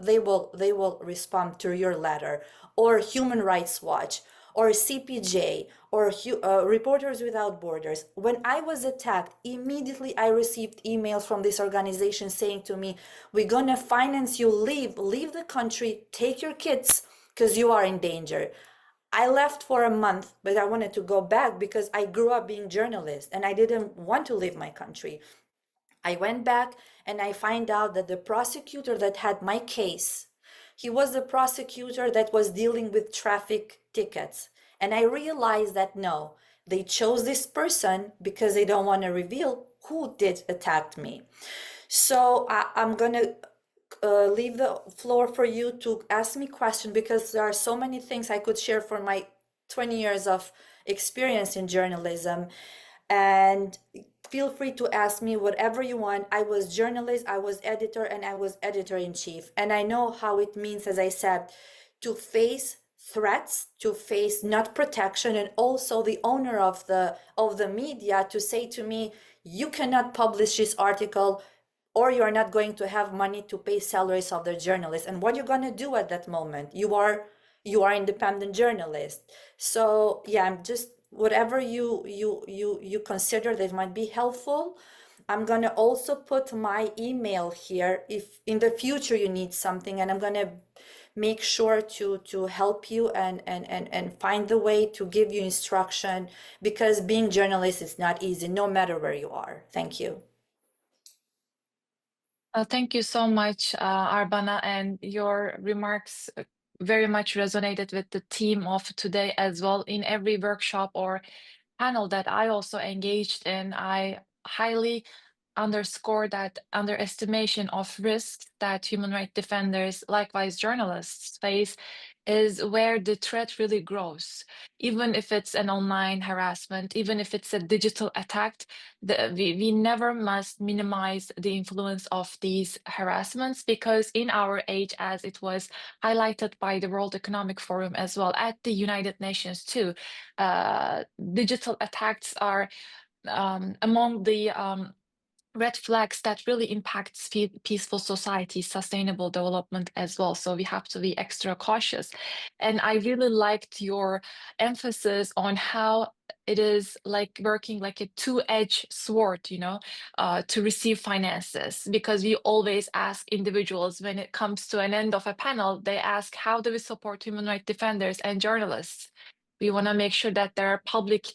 respond to your letter, or Human Rights Watch, or CPJ, or Reporters Without Borders. When I was attacked, immediately I received emails from this organization saying to me, we're gonna finance you, leave the country, take your kids, because you are in danger. I left for a month, but I wanted to go back because I grew up being a journalist and I didn't want to leave my country. I went back and I find out that the prosecutor that had my case, he was the prosecutor that was dealing with traffic tickets. And I realized that no, they chose this person because they don't want to reveal who did attack me. So I'm going to leave the floor for you to ask me questions because there are so many things I could share from my 20 years of experience in journalism. And feel free to ask me whatever you want. I was journalist, I was editor, and I was editor-in-chief. And I know how it means, as I said, to face threats, to face not protection, and also the owner of the media to say to me, you cannot publish this article or you're not going to have money to pay salaries of the journalists. And what you're going to do at that moment? You are independent journalist. So yeah, I'm just whatever you consider that might be helpful. I'm going to also put my email here if in the future you need something, and I'm going to make sure to help you and find the way to give you instruction, because being journalist is not easy no matter where you are. Thank you. Thank you so much, Arbana, and your remarks very much resonated with the theme of today as well. In every workshop or panel that I also engaged in, I highly underscore that underestimation of risks that human rights defenders, likewise journalists, face is where the threat really grows. Even if it's an online harassment, even if it's a digital attack, we never must minimize the influence of these harassments, because in our age, as it was highlighted by the World Economic Forum as well, at the United Nations too, digital attacks are among the red flags that really impacts peaceful society, sustainable development as well. So we have to be extra cautious. And I really liked your emphasis on how it is like working like a two-edged sword, to receive finances, because we always ask individuals when it comes to an end of a panel, they ask, how do we support human rights defenders and journalists? We want to make sure that there are public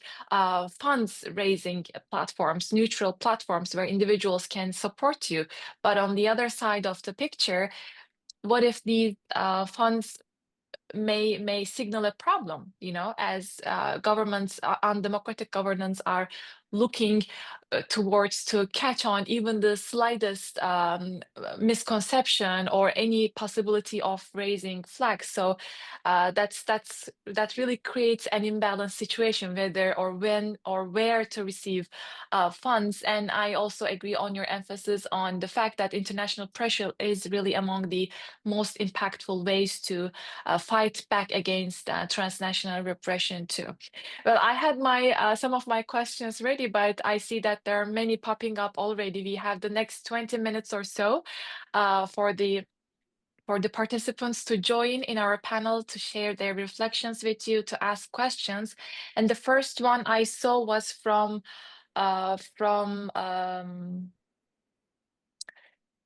funds raising platforms, neutral platforms where individuals can support you. But on the other side of the picture, what if these funds may signal a problem, as governments, undemocratic governments are looking towards to catch on even the slightest misconception or any possibility of raising flags. So that really creates an imbalanced situation whether or when or where to receive funds. And I also agree on your emphasis on the fact that international pressure is really among the most impactful ways to fight back against transnational repression too. Well, I had my some of my questions ready, but I see that there are many popping up already. We have the next 20 minutes or so for the participants to join in our panel, to share their reflections with you, to ask questions. And the first one I saw was from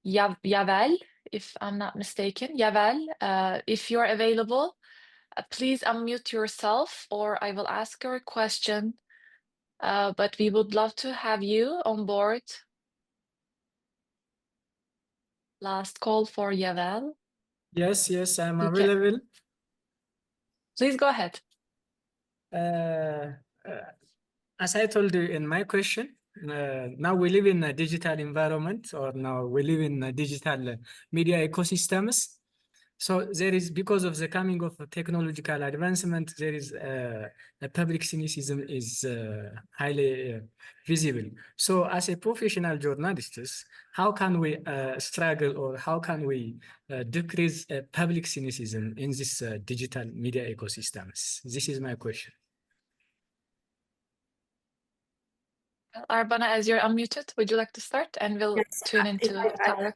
Yavel, if I'm not mistaken. Yavel, if you're available, please unmute yourself or I will ask your question. But we would love to have you on board. Last call for Yavel. Yes, I'm available. Please go ahead. As I told you in my question, now we live in a digital environment, or now we live in a digital media ecosystems. So there is, because of the coming of technological advancement, there is a public cynicism is highly visible. So as a professional journalists, how can we struggle, or how can we decrease public cynicism in this digital media ecosystems? This is my question. Arbana, as you're unmuted, would you like to start? And we'll tune into Tarik.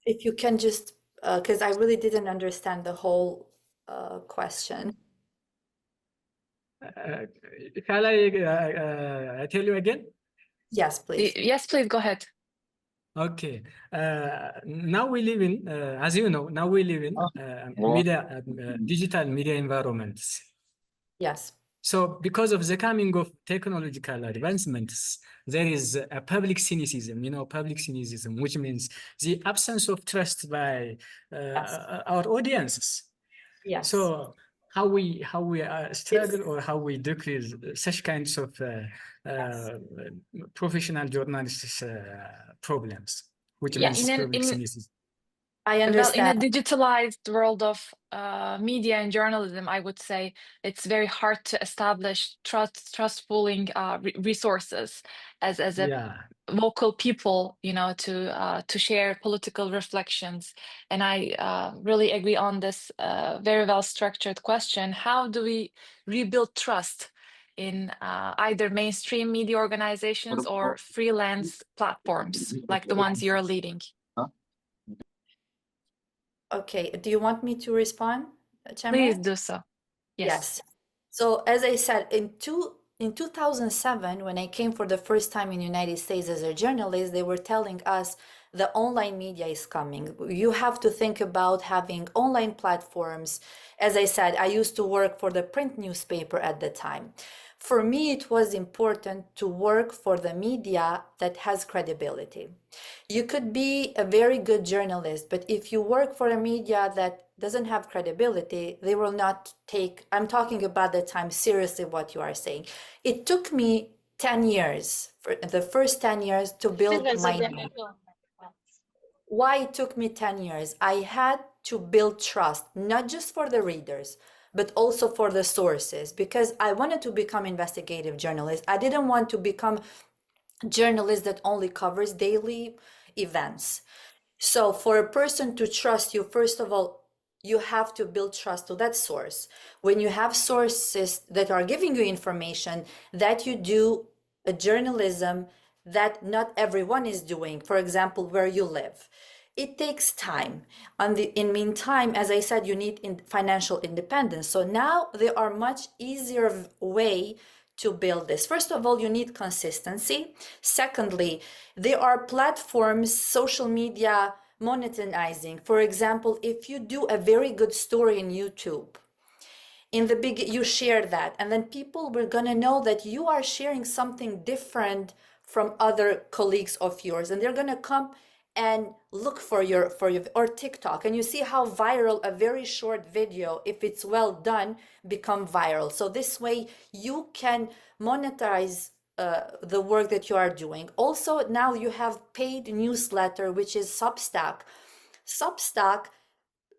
If you can just, because I really didn't understand the whole question. Shall I tell you again? Yes, please. Yes, please go ahead. Okay. Now we live in, as you know, now we live in digital media environments. Yes. So because of the coming of technological advancements, there is a public cynicism, public cynicism, which means the absence of trust by our audiences. Yes. So how we struggle or how we decrease such kinds of professional journalists problems, which means public cynicism. I Well, in a understand. digitalized world of media and journalism, I would say it's very hard to establish trustful resources as a local people, to share political reflections. And I really agree on this very well structured question. How do we rebuild trust in either mainstream media organizations or freelance platforms like the ones you're leading? Okay, do you want me to respond, Xharra? Please do so. Yes. So as I said, in 2007, when I came for the first time in the United States as a journalist, they were telling us the online media is coming. You have to think about having online platforms. As I said, I used to work for the print newspaper at the time. For me, it was important to work for the media that has credibility. You could be a very good journalist, but if you work for a media that doesn't have credibility, they will not take, I'm talking about the time, seriously what you are saying. It took me 10 years, for the first 10 years to build my name. Why it took me 10 years? I had to build trust, not just for the readers, but also for the sources, because I wanted to become investigative journalist. I didn't want to become journalist that only covers daily events. So for a person to trust you, first of all, you have to build trust to that source. When you have sources that are giving you information, that you do a journalism that not everyone is doing, for example, where you live. It takes time. In meantime, as I said, you need financial independence. So now there are much easier way to build this. First of all, you need consistency. Secondly, there are platforms, social media monetizing. For example, if you do a very good story in YouTube, in the you share that, and then people were gonna know that you are sharing something different from other colleagues of yours, and they're gonna come and look for your or TikTok, and you see how viral a very short video, if it's well done, become viral. So this way you can monetize the work that you are doing. Also, now you have paid newsletter, which is Substack. Substack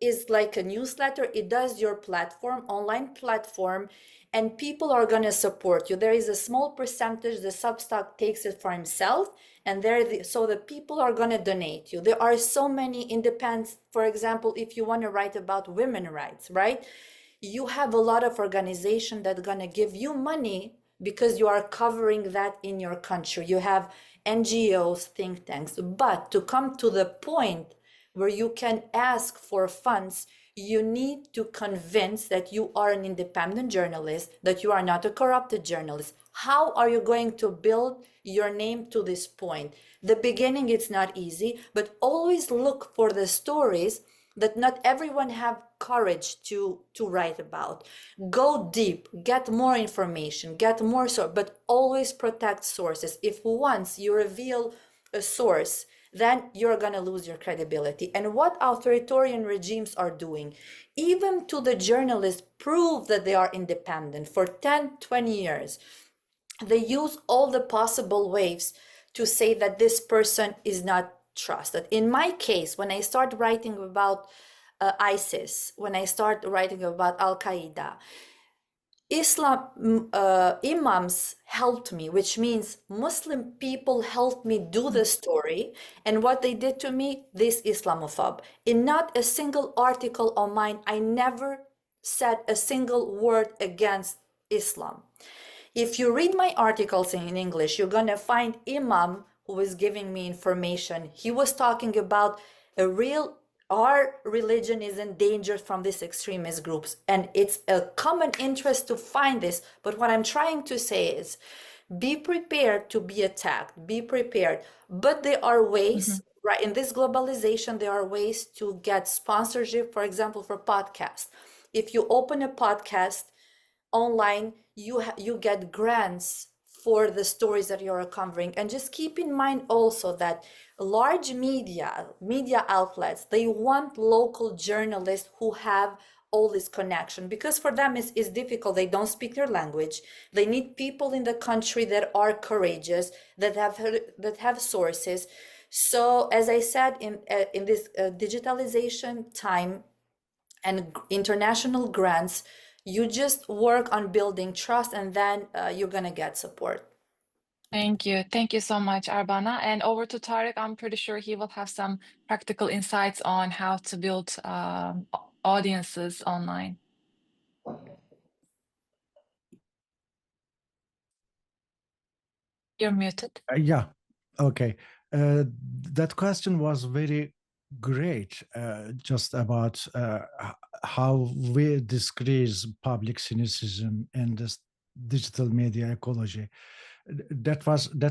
is like a newsletter. It does your platform, online platform, and people are going to support you. There is a small percentage, the Substack takes it for himself, and so the people are going to donate you. There are so many independent, for example, if you want to write about women's rights, right? You have a lot of organizations that are going to give you money because you are covering that in your country. You have NGOs, think tanks, but to come to the point where you can ask for funds, you need to convince that you are an independent journalist, that you are not a corrupted journalist. How are you going to build your name to this point? The beginning, it's not easy, but always look for the stories that not everyone have courage to write about. Go deep, get more information, get more but always protect sources. If once you reveal a source, then you're going to lose your credibility. And what authoritarian regimes are doing, even to the journalists, prove that they are independent for 10, 20 years. They use all the possible ways to say that this person is not trusted. In my case, when I start writing about ISIS, when I start writing about Al-Qaeda, Islam imams helped me, which means Muslim people helped me do the story. And what they did to me, this Islamophobe. In not a single article of mine, I never said a single word against Islam. If you read my articles in English, you're going to find imam who is giving me information. He was talking about our religion is in danger from these extremist groups, and it's a common interest to find this. But what I'm trying to say is, be prepared to be attacked, be prepared. But there are ways, right? In this globalization, there are ways to get sponsorship, for example, for podcasts. If you open a podcast, online, you get grants for the stories that you're covering. And just keep in mind also that large media outlets, they want local journalists who have all this connection, because for them it's difficult. They don't speak their language. They need people in the country that are courageous, that have sources. So as I said, in this digitalization time and international grants, you just work on building trust, and then you're gonna get support. Thank you. Thank you so much, Arbana. And over to Tarik. I'm pretty sure he will have some practical insights on how to build audiences online. You're muted. Yeah, okay. That question was very great, just about how we decrease public cynicism in this digital media ecology. That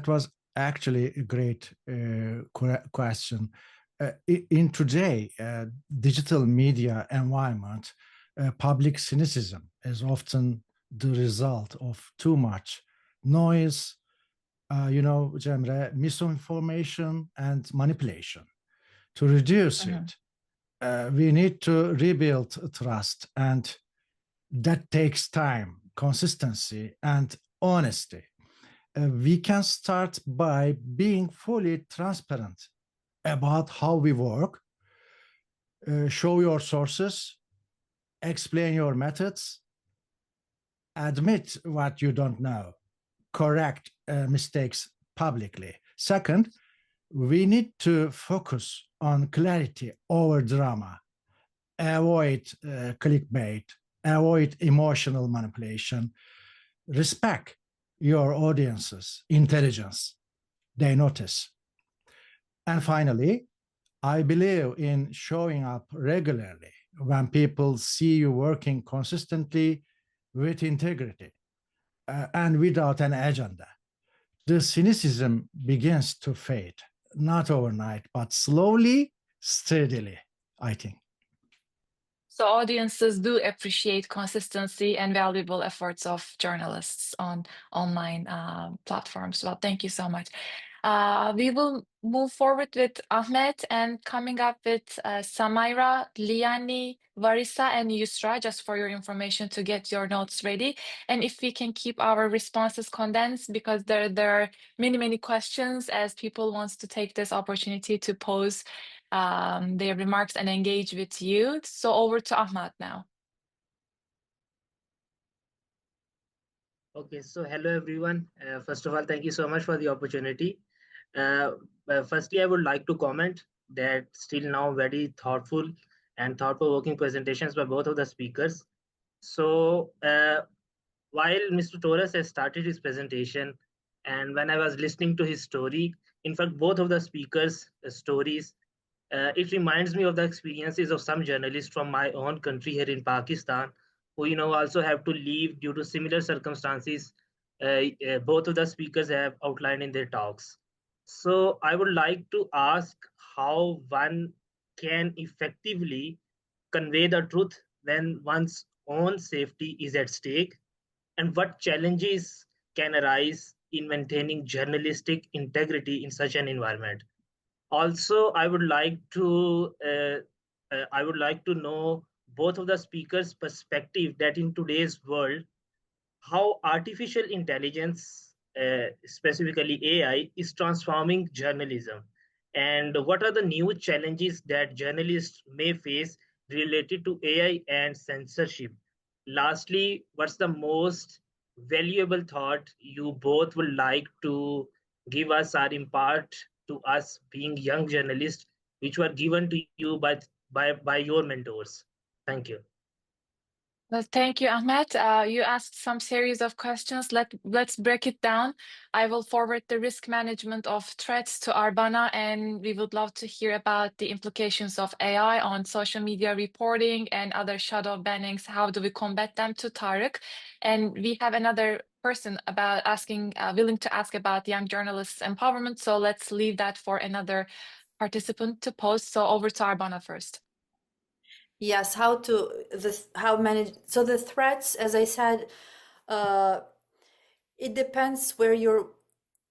was actually a great question. In today digital media environment, public cynicism is often the result of too much noise, Cemre, misinformation and manipulation. To reduce it, we need to rebuild trust, and that takes time, consistency, and honesty. We can start by being fully transparent about how we work, show your sources, explain your methods, admit what you don't know, correct mistakes publicly. Second, we need to focus on clarity over drama, avoid clickbait, avoid emotional manipulation, respect your audience's intelligence. They notice. And finally, I believe in showing up regularly. When people see you working consistently with integrity and without an agenda, the cynicism begins to fade, not overnight, but slowly, steadily, I think. So audiences do appreciate consistency and valuable efforts of journalists on online platforms. Well, thank you so much. We will move forward with Ahmet, and coming up with Samaira, Liani, Varisa, and Yusra, just for your information to get your notes ready. And if we can keep our responses condensed, because there are many questions, as people wants to take this opportunity to pose their remarks and engage with you. So over to Ahmet now. Okay, so hello everyone. First of all, thank you so much for the opportunity. Firstly, I would like to comment that still now very thoughtful and thought-provoking presentations by both of the speakers. So while Mr. Toros has started his presentation, and when I was listening to his story, in fact, both of the speakers' stories, it reminds me of the experiences of some journalists from my own country here in Pakistan, who also have to leave due to similar circumstances. Both of the speakers have outlined in their talks. So I would like to ask how one can effectively convey the truth when one's own safety is at stake, and what challenges can arise in maintaining journalistic integrity in such an environment. Also, I would like to know both of the speakers' perspective that in today's world, how artificial intelligence, specifically AI, is transforming journalism, and what are the new challenges that journalists may face related to AI and censorship. Lastly, what's the most valuable thought you both would like to give us or impart to us being young journalists, which were given to you by your mentors? Thank you. Well, thank you, Ahmet. You asked some series of questions. Let's break it down. I will forward the risk management of threats to Arbana, and we would love to hear about the implications of AI on social media reporting and other shadow bannings. How do we combat them, to Tarik? And we have another person about asking, willing to ask about young journalists empowerment. So let's leave that for another participant to post. So over to Arbana first. Yes, how manage. So the threats, as I said, it depends where you're.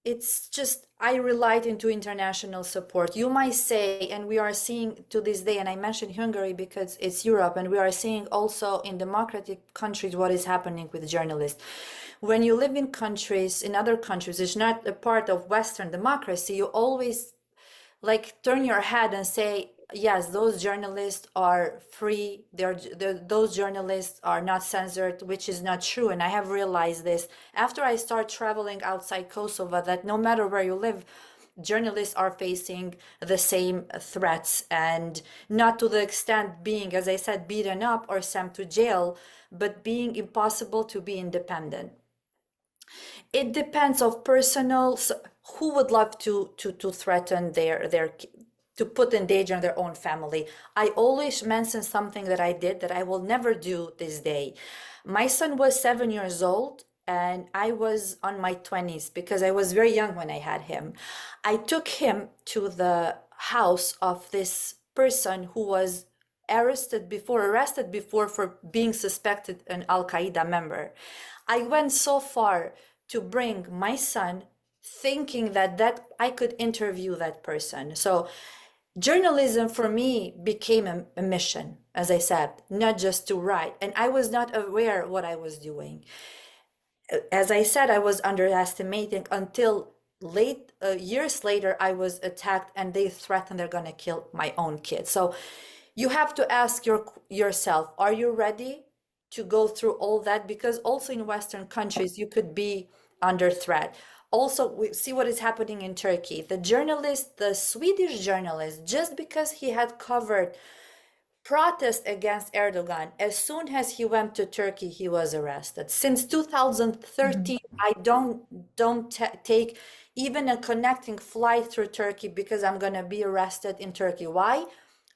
It's just I relied into international support. You might say, and we are seeing to this day, and I mentioned Hungary because it's Europe, and we are seeing also in democratic countries what is happening with journalists. When you live in countries, in other countries, it's not a part of Western democracy, you always like turn your head and say, yes, those journalists are free. Those journalists are not censored, which is not true. And I have realized this after I start traveling outside Kosovo, that no matter where you live, journalists are facing the same threats, and not to the extent being, as I said, beaten up or sent to jail, but being impossible to be independent. It depends of personal. Who would love to threaten their to put in danger their own family? I always mention something that I did that I will never do this day. My son was 7 years old and I was on my 20s because I was very young when I had him. I took him to the house of this person who was arrested before for being suspected an Al-Qaeda member. I went so far to bring my son thinking that I could interview that person. So journalism for me became a mission, as I said, not just to write. And I was not aware what I was doing. As I said, I was underestimating until years later, I was attacked and they threatened they're going to kill my own kid. So you have to ask yourself, are you ready to go through all that? Because also in Western countries, you could be under threat. Also, we see what is happening in Turkey. The Swedish journalist, just because he had covered protest against Erdogan, as soon as he went to Turkey, he was arrested. Since 2013, I don't take even a connecting flight through Turkey because I'm going to be arrested in Turkey. Why?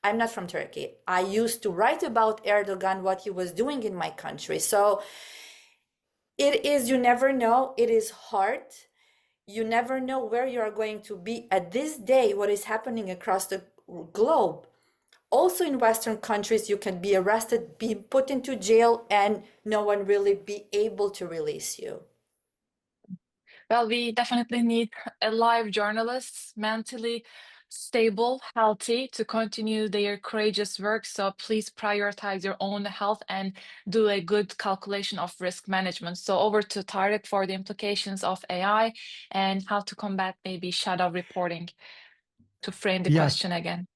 I'm not from Turkey. I used to write about Erdogan, what he was doing in my country. So it is, you never know. It is hard. You never know where you are going to be at this day, what is happening across the globe. Also in Western countries, you can be arrested, be put into jail, and no one really be able to release you. Well, we definitely need alive journalists, mentally stable, healthy, to continue their courageous work. So please prioritize your own health and do a good calculation of risk management. So over to Tarik for the implications of AI and how to combat maybe shadow reporting, to frame the question again.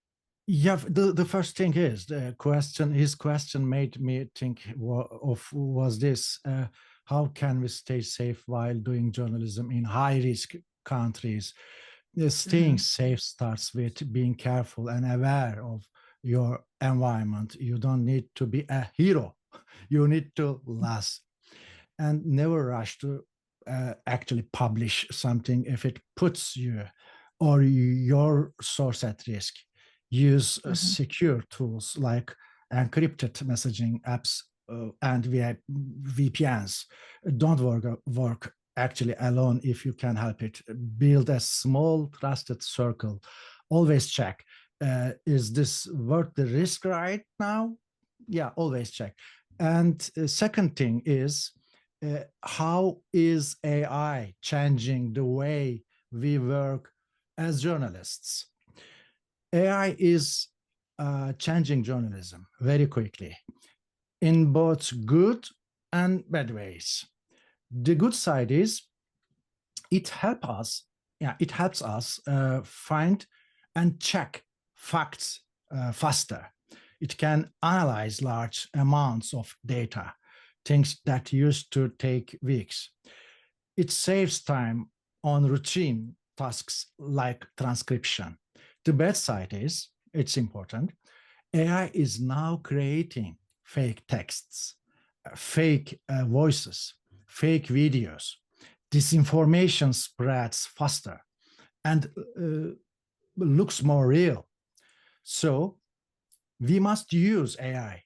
Yeah, the first thing is his question made me think was this, how can we stay safe while doing journalism in high-risk countries? Staying safe starts with being careful and aware of your environment. You don't need to be a hero. You need to last. And never rush to actually publish something if it puts you or your source at risk. Use secure tools like encrypted messaging apps and VPNs. Don't work actually alone if you can help it. Build a small trusted circle. Always check, is this worth the risk right now? Yeah, always check. And second thing is, how is AI changing the way we work as journalists? AI is changing journalism very quickly in both good and bad ways. The good side is it helps us find and check facts faster. It can analyze large amounts of data, things that used to take weeks. It saves time on routine tasks like transcription. The bad side is, it's important, AI is now creating fake texts, fake voices, fake videos. Disinformation spreads faster and looks more real. So we must use AI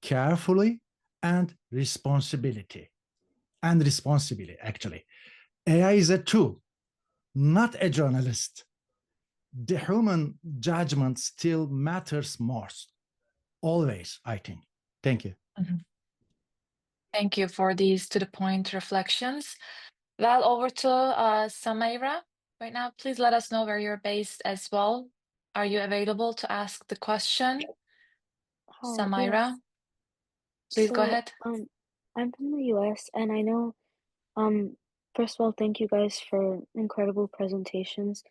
carefully and responsibly, actually. AI is a tool, not a journalist. The human judgment still matters most. always, I think. Thank you. Thank you for these to-the-point reflections. Well, over to Samaira right now. Please let us know where you're based as well. Are you available to ask the question? Hi, Samaira, yes. please go So, ahead. I'm from the US, and I know, first of all, thank you guys for incredible presentations.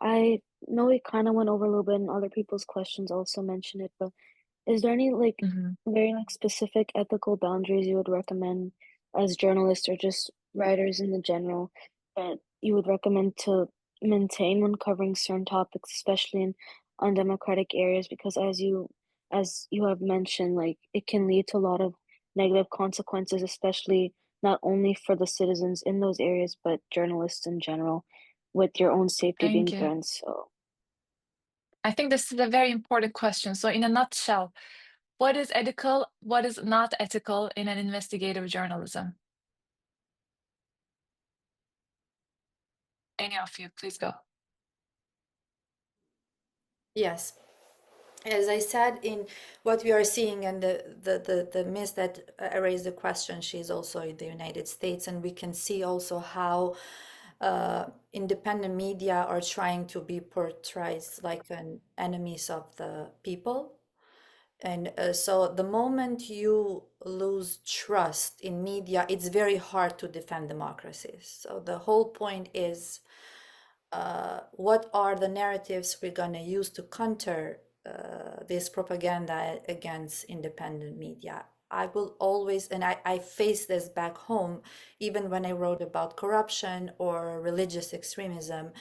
I know we kind of went over a little bit, and other people's questions also mentioned it, but is there any very specific ethical boundaries you would recommend as journalists or just writers in the general that you would recommend to maintain when covering certain topics, especially in undemocratic areas? Because as you have mentioned, it can lead to a lot of negative consequences, especially not only for the citizens in those areas, but journalists in general, with your own safety being Thank you. threatened. So I think this is a very important question. So in a nutshell, what is ethical, what is not ethical in an investigative journalism? Any of you, please go. Yes. As I said, in what we are seeing, and the miss that raised the question, she's also in the United States, and we can see also how independent media are trying to be portrayed like an enemies of the people. And so the moment you lose trust in media, it's very hard to defend democracies. So the whole point is, what are the narratives we're going to use to counter this propaganda against independent media? I will always, and I face this back home, even when I wrote about corruption or religious extremism,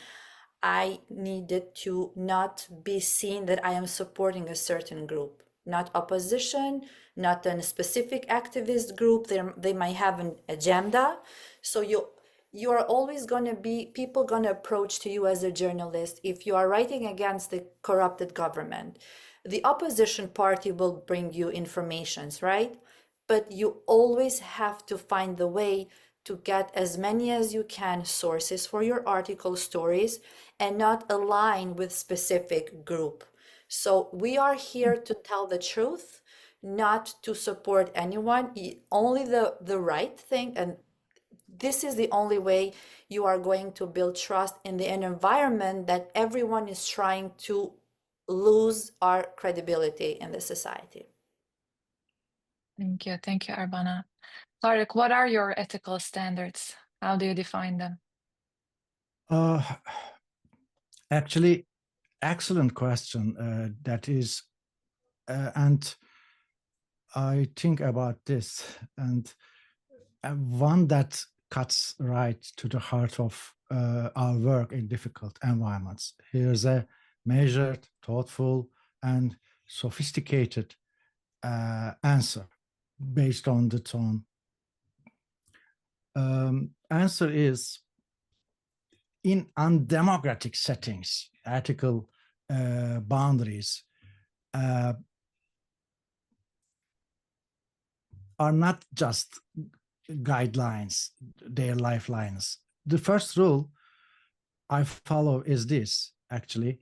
I needed to not be seen that I am supporting a certain group, not opposition, not a specific activist group. They might have an agenda. So you are always going to be, people going to approach to you as a journalist. If you are writing against the corrupted government, the opposition party will bring you informations, right? But you always have to find the way to get as many as you can sources for your article stories and not align with specific group. So we are here to tell the truth, not to support anyone, only the right thing. And this is the only way you are going to build trust in an environment that everyone is trying to lose our credibility in the society. Thank you. Thank you, Arbana. Tarik, what are your ethical standards? How do you define them? Actually, excellent question. That is, and I think about this, and one that cuts right to the heart of our work in difficult environments. Here's a measured, thoughtful, and sophisticated answer based on the tone. Answer is, in undemocratic settings, ethical boundaries are not just guidelines, they're lifelines. The first rule I follow is this, actually.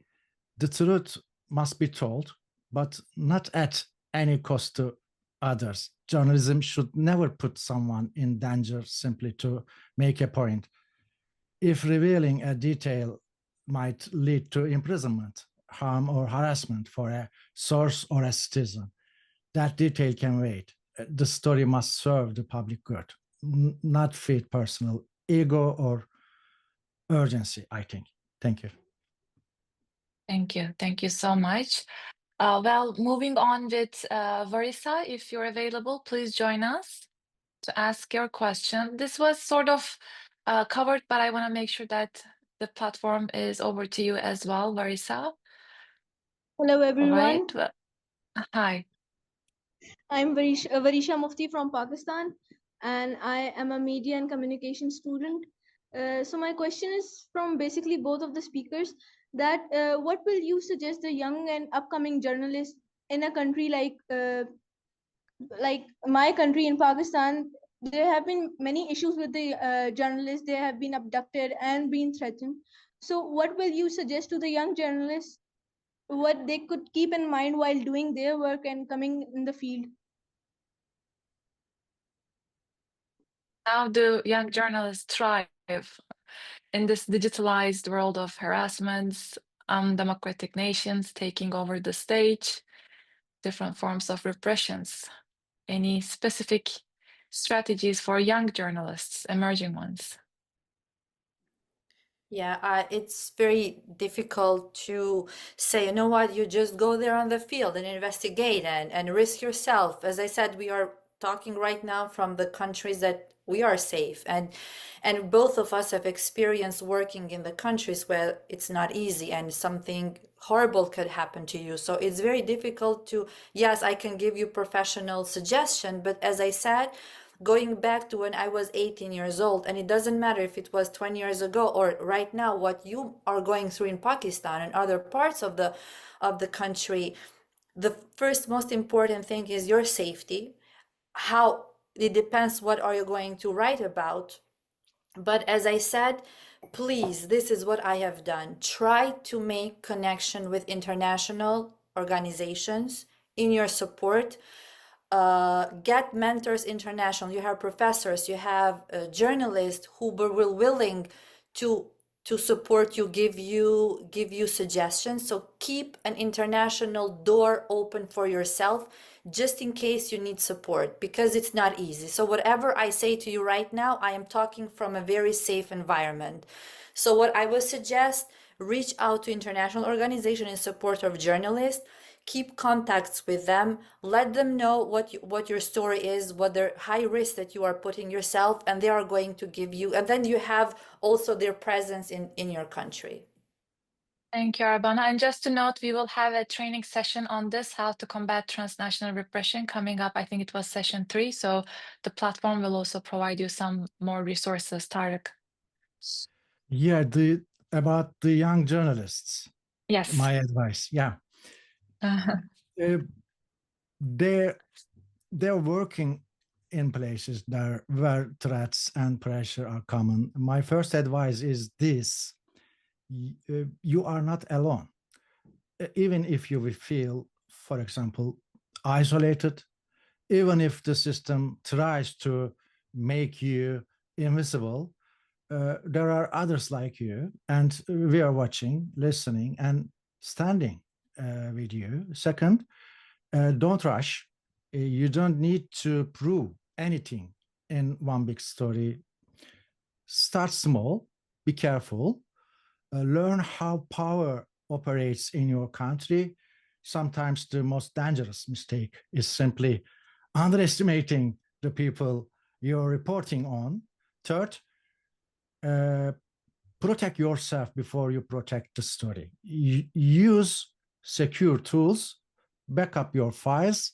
The truth must be told, but not at any cost to others. Journalism should never put someone in danger simply to make a point. If revealing a detail might lead to imprisonment, harm, or harassment for a source or a citizen, that detail can wait. The story must serve the public good, not feed personal ego or urgency, I think. Thank you. Thank you. Thank you so much. Well, moving on with Varisa, if you're available, please join us to ask your question. This was sort of covered, but I want to make sure that the platform is over to you as well, Varisa. Hello, everyone. Right. Well, hi. I'm Varisha Mufti from Pakistan, and I am a media and communication student. So my question is from basically both of the speakers, that what will you suggest the young and upcoming journalists in a country like my country in Pakistan? There have been many issues with the journalists. They have been abducted and been threatened. So what will you suggest to the young journalists what they could keep in mind while doing their work and coming in the field? How do young journalists thrive in this digitalized world of harassments, undemocratic nations taking over the stage, different forms of repressions? Any specific strategies for young journalists, emerging ones? Yeah, it's very difficult to say, you know what, you just go there on the field and investigate and risk yourself. As I said, we are talking right now from the countries that we are safe, and both of us have experienced working in the countries where it's not easy and something horrible could happen to you. So it's very difficult to, yes, I can give you professional suggestion, but as I said, going back to when I was 18 years old, and it doesn't matter if it was 20 years ago or right now, what you are going through in Pakistan and other parts of the country, the first most important thing is your safety. How it depends what are you going to write about. But as I said, please, this is what I have done. Try to make connection with international organizations in your support. Get mentors international. You have professors, you have journalists who were willing to support you, give you suggestions. So keep an international door open for yourself, just in case you need support, because it's not easy. So whatever I say to you right now, I am talking from a very safe environment. So what I would suggest, reach out to international organizations in support of journalists. Keep contacts with them, let them know what your story is, what the high risk that you are putting yourself, and they are going to give you, and then you have also their presence in your country. Thank you, Arbana. And just to note, we will have a training session on this, how to combat transnational repression, coming up. I think it was session 3. So the platform will also provide you some more resources, Tarik. Yeah, about the young journalists. Yes. My advice, yeah. They're working in places where threats and pressure are common. My first advice is this: you are not alone. Even if you will feel, for example, isolated, even if the system tries to make you invisible, there are others like you, and we are watching, listening, and standing with you. Second, don't rush. You don't need to prove anything in one big story. Start small, be careful, learn how power operates in your country. Sometimes the most dangerous mistake is simply underestimating the people you're reporting on. Third, protect yourself before you protect the story. Use secure tools, back up your files,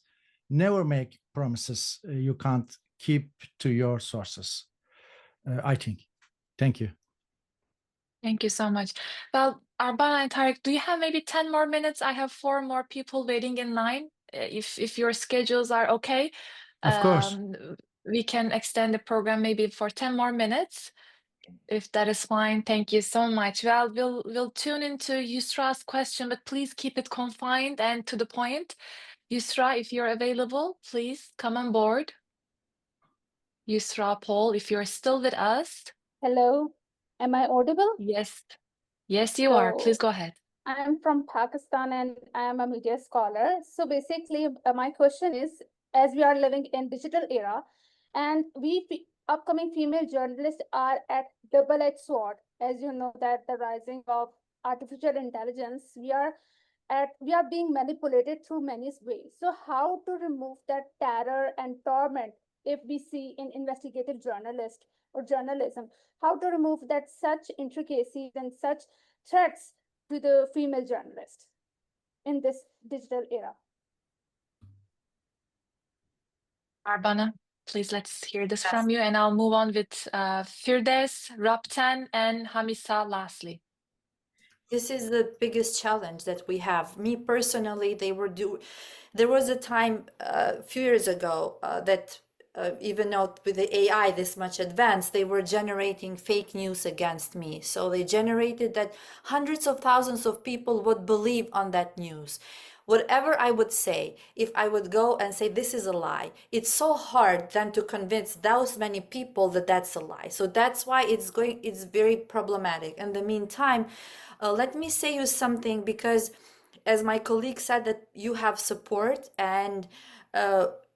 never make promises you can't keep to your sources, I think. Thank you. Thank you so much. Well, Arbana and Tarik, do you have maybe 10 more minutes? I have 4 more people waiting in line. If your schedules are okay, of course, we can extend the program maybe for 10 more minutes. If that is fine, thank you so much. Well, we'll tune into Yusra's question, but please keep it confined and to the point. Yusra, if you're available, please come on board. Yusra Paul, if you're still with us. Hello, am I audible? Yes. Yes, you are. Please go ahead. I'm from Pakistan and I am a media scholar. So basically, my question is, as we are living in digital era, and upcoming female journalists are at double-edged sword. As you know that the rising of artificial intelligence, we are being manipulated through many ways. So how to remove that terror and torment if we see in investigative journalist or journalism, how to remove that such intricacies and such threats to the female journalist in this digital era? Arbana, please let's hear this from you, and I'll move on with Firdes, Rapten, and Hamisa lastly. This is the biggest challenge that we have. Me personally, there was a time a few years ago that even though with the AI this much advanced, they were generating fake news against me. So they generated that hundreds of thousands of people would believe on that news. Whatever I would say, if I would go and say this is a lie, it's so hard then to convince those many people that that's a lie. So that's why it's very problematic. In the meantime, let me say you something, because as my colleague said, that you have support, and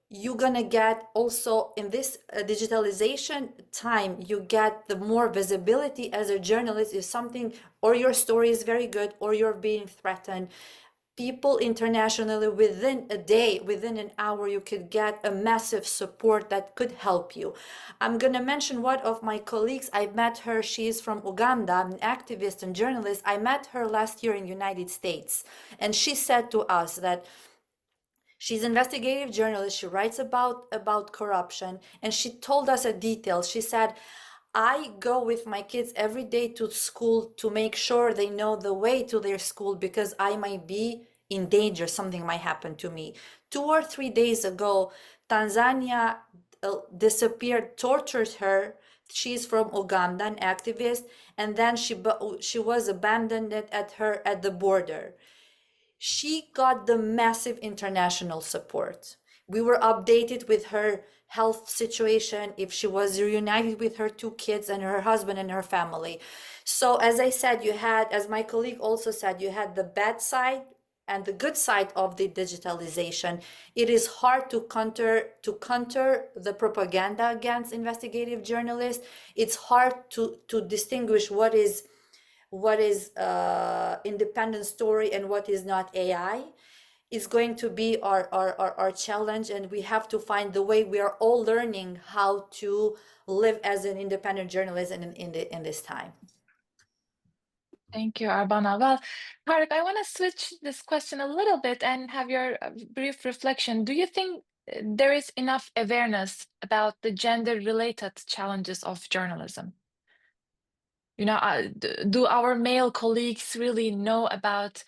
you're gonna get also in this digitalization time, you get the more visibility as a journalist if something, or your story is very good, or you're being threatened. People internationally, within a day, within an hour, you could get a massive support that could help you. I'm going to mention one of my colleagues. I met her. She's from Uganda, an activist and journalist. I met her last year in the United States. And she said to us that she's an investigative journalist. She writes about corruption. And she told us a detail. She said, I go with my kids every day to school to make sure they know the way to their school, because I might be in danger, something might happen to me. 2 or 3 days ago, Tanzania disappeared, tortured her. She's from Uganda, an activist, and then she was abandoned at the border. She got the massive international support. We were updated with her health situation, if she was reunited with her 2 kids and her husband and her family. So as I said, you had, as my colleague also said, you had the bad side and the good side of the digitalization. It is hard to counter the propaganda against investigative journalists. It's hard to distinguish what is independent story and what is not AI. Is going to be our challenge, and we have to find the way. We are all learning how to live as an independent journalist in this time. Thank you, Arbana. Well, Tarik, I want to switch this question a little bit and have your brief reflection. Do you think there is enough awareness about the gender-related challenges of journalism? You know, do our male colleagues really know about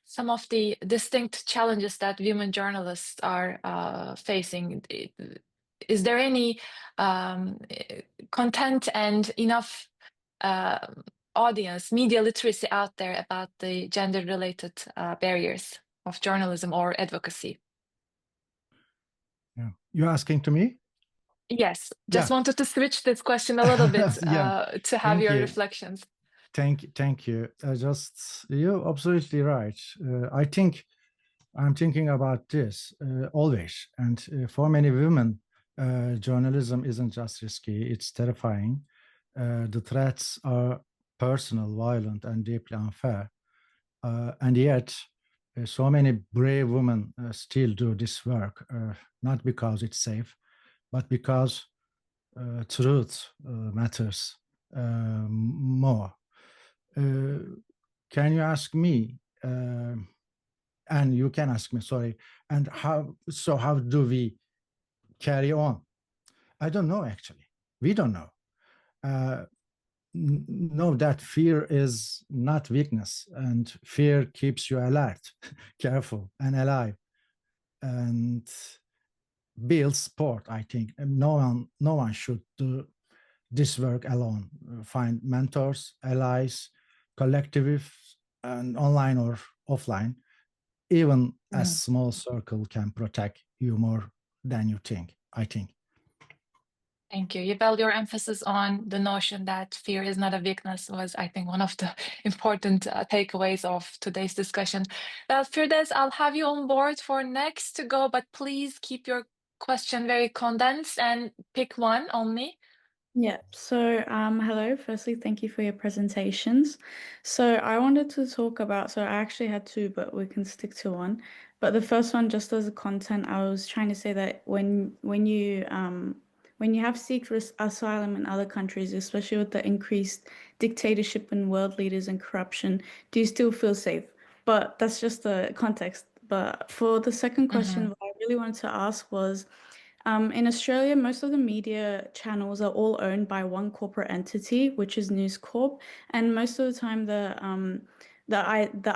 some of the distinct challenges that women journalists are facing? Is there any content and enough audience, media literacy out there about the gender-related barriers of journalism or advocacy? Yeah. You're asking to me? Yes, just wanted to switch this question a little bit to have your reflections. Thank you. You're absolutely right. I think I'm thinking about this always. And for many women, journalism isn't just risky, it's terrifying. The threats are personal, violent, and deeply unfair. And yet, so many brave women still do this work, not because it's safe, but because truth matters more. Can you ask me, and you can ask me, sorry, and how do we carry on? I don't know, actually. We don't know. Know that fear is not weakness, and fear keeps you alert, careful, and alive, and builds support, I think. And no one should do this work alone. Find mentors, allies, collectives, and online or offline. Even a small circle can protect you more than you think, I think. Thank you. Yibel, your emphasis on the notion that fear is not a weakness was, I think, one of the important takeaways of today's discussion. Well, Firdevs, I'll have you on board for next to go, but please keep your question very condensed and pick one only. Yeah, so hello. Firstly, thank you for your presentations. So I wanted to talk about, so I actually had 2, but we can stick to one. But the first one, just as a content, I was trying to say that when you have seek asylum in other countries, especially with the increased dictatorship and world leaders and corruption, do you still feel safe? But that's just the context. But for the second question, what I really wanted to ask was, in Australia, most of the media channels are all owned by one corporate entity, which is News Corp, and most of the time the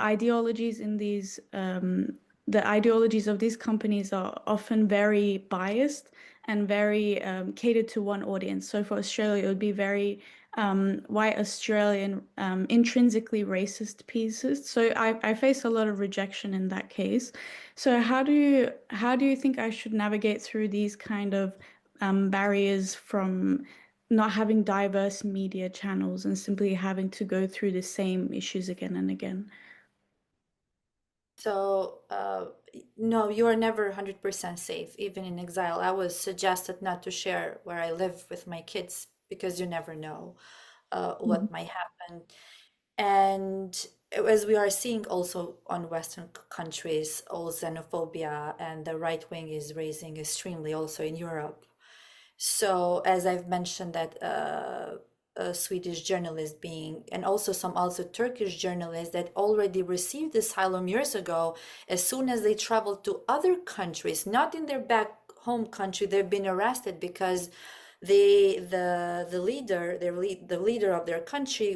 ideologies in these the ideologies of these companies are often very biased, and very catered to one audience. So for Australia, it would be very white Australian, intrinsically racist pieces. So I face a lot of rejection in that case. So how do you think I should navigate through these kind of barriers from not having diverse media channels and simply having to go through the same issues again and again? So, no, you are never 100% safe, even in exile. I was suggested not to share where I live with my kids because you never know what might happen. And as we are seeing also on Western countries, all xenophobia and the right wing is raising extremely also in Europe. So as I've mentioned that a Swedish journalist being, and also Turkish journalists that already received asylum years ago, as soon as they traveled to other countries, not in their back home country, they've been arrested because the leader of their country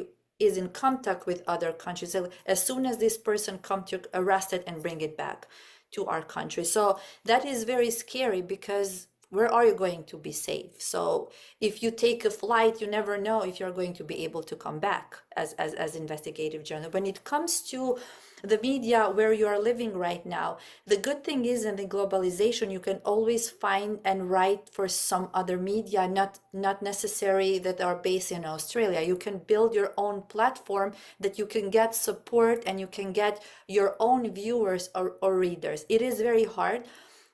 is in contact with other countries. So as soon as this person comes to arrested and bring it back to our country. So that is very scary because where are you going to be safe? So if you take a flight, you never know if you're going to be able to come back as investigative journalist. When it comes to the media where you are living right now, the good thing is in the globalization, you can always find and write for some other media, not necessary that are based in Australia. You can build your own platform that you can get support and you can get your own viewers or readers. It is very hard.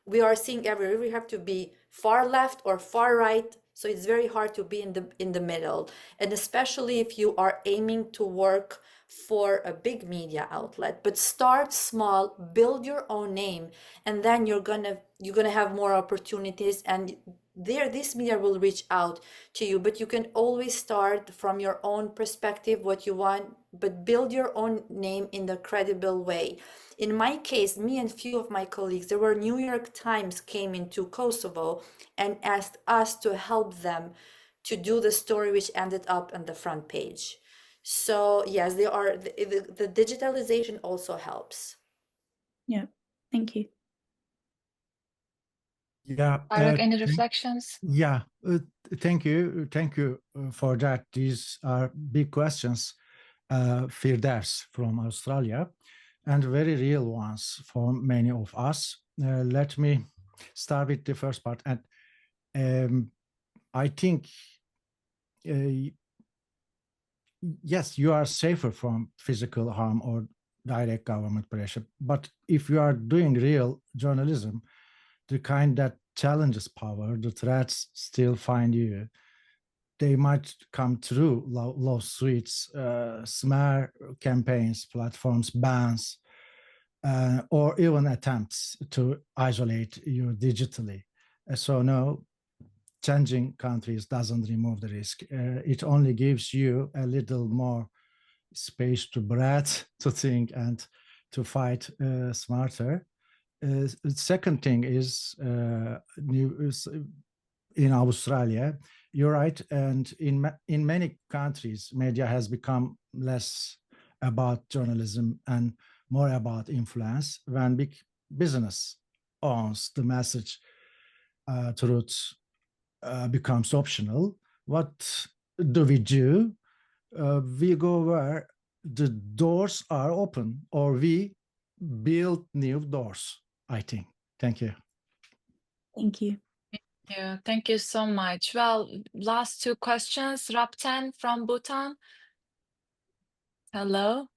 We are seeing everywhere we have to be far left or far right, so it's very hard to be in the middle, and especially if you are aiming to work for a big media outlet. But start small, build your own name, and then you're gonna have more opportunities, and this media will reach out to you. But you can always start from your own perspective, what you want, but build your own name in the credible way. In my case, me and few of my colleagues, there were New York Times came into Kosovo and asked us to help them to do the story, which ended up on the front page. So yes, they are. The digitalization also helps. Yeah, thank you. Yeah. Tarik, any reflections? Yeah, thank you for that. These are big questions, Firdevs from Australia, and very real ones for many of us. Let me start with the first part. And I think, yes, you are safer from physical harm or direct government pressure. But if you are doing real journalism, the kind that challenges power, the threats still find you. They might come through lawsuits, smear campaigns, platforms, bans, or even attempts to isolate you digitally. So no, changing countries doesn't remove the risk. It only gives you a little more space to breathe, to think, and to fight smarter. Second thing is in Australia, you're right, and in many countries, media has become less about journalism and more about influence. When big business owns the message, truth becomes optional. What do? We go where the doors are open, or we build new doors, I think. Thank you. Thank you. Yeah, thank you so much. Well, last two questions. Rapten from Bhutan. Hello.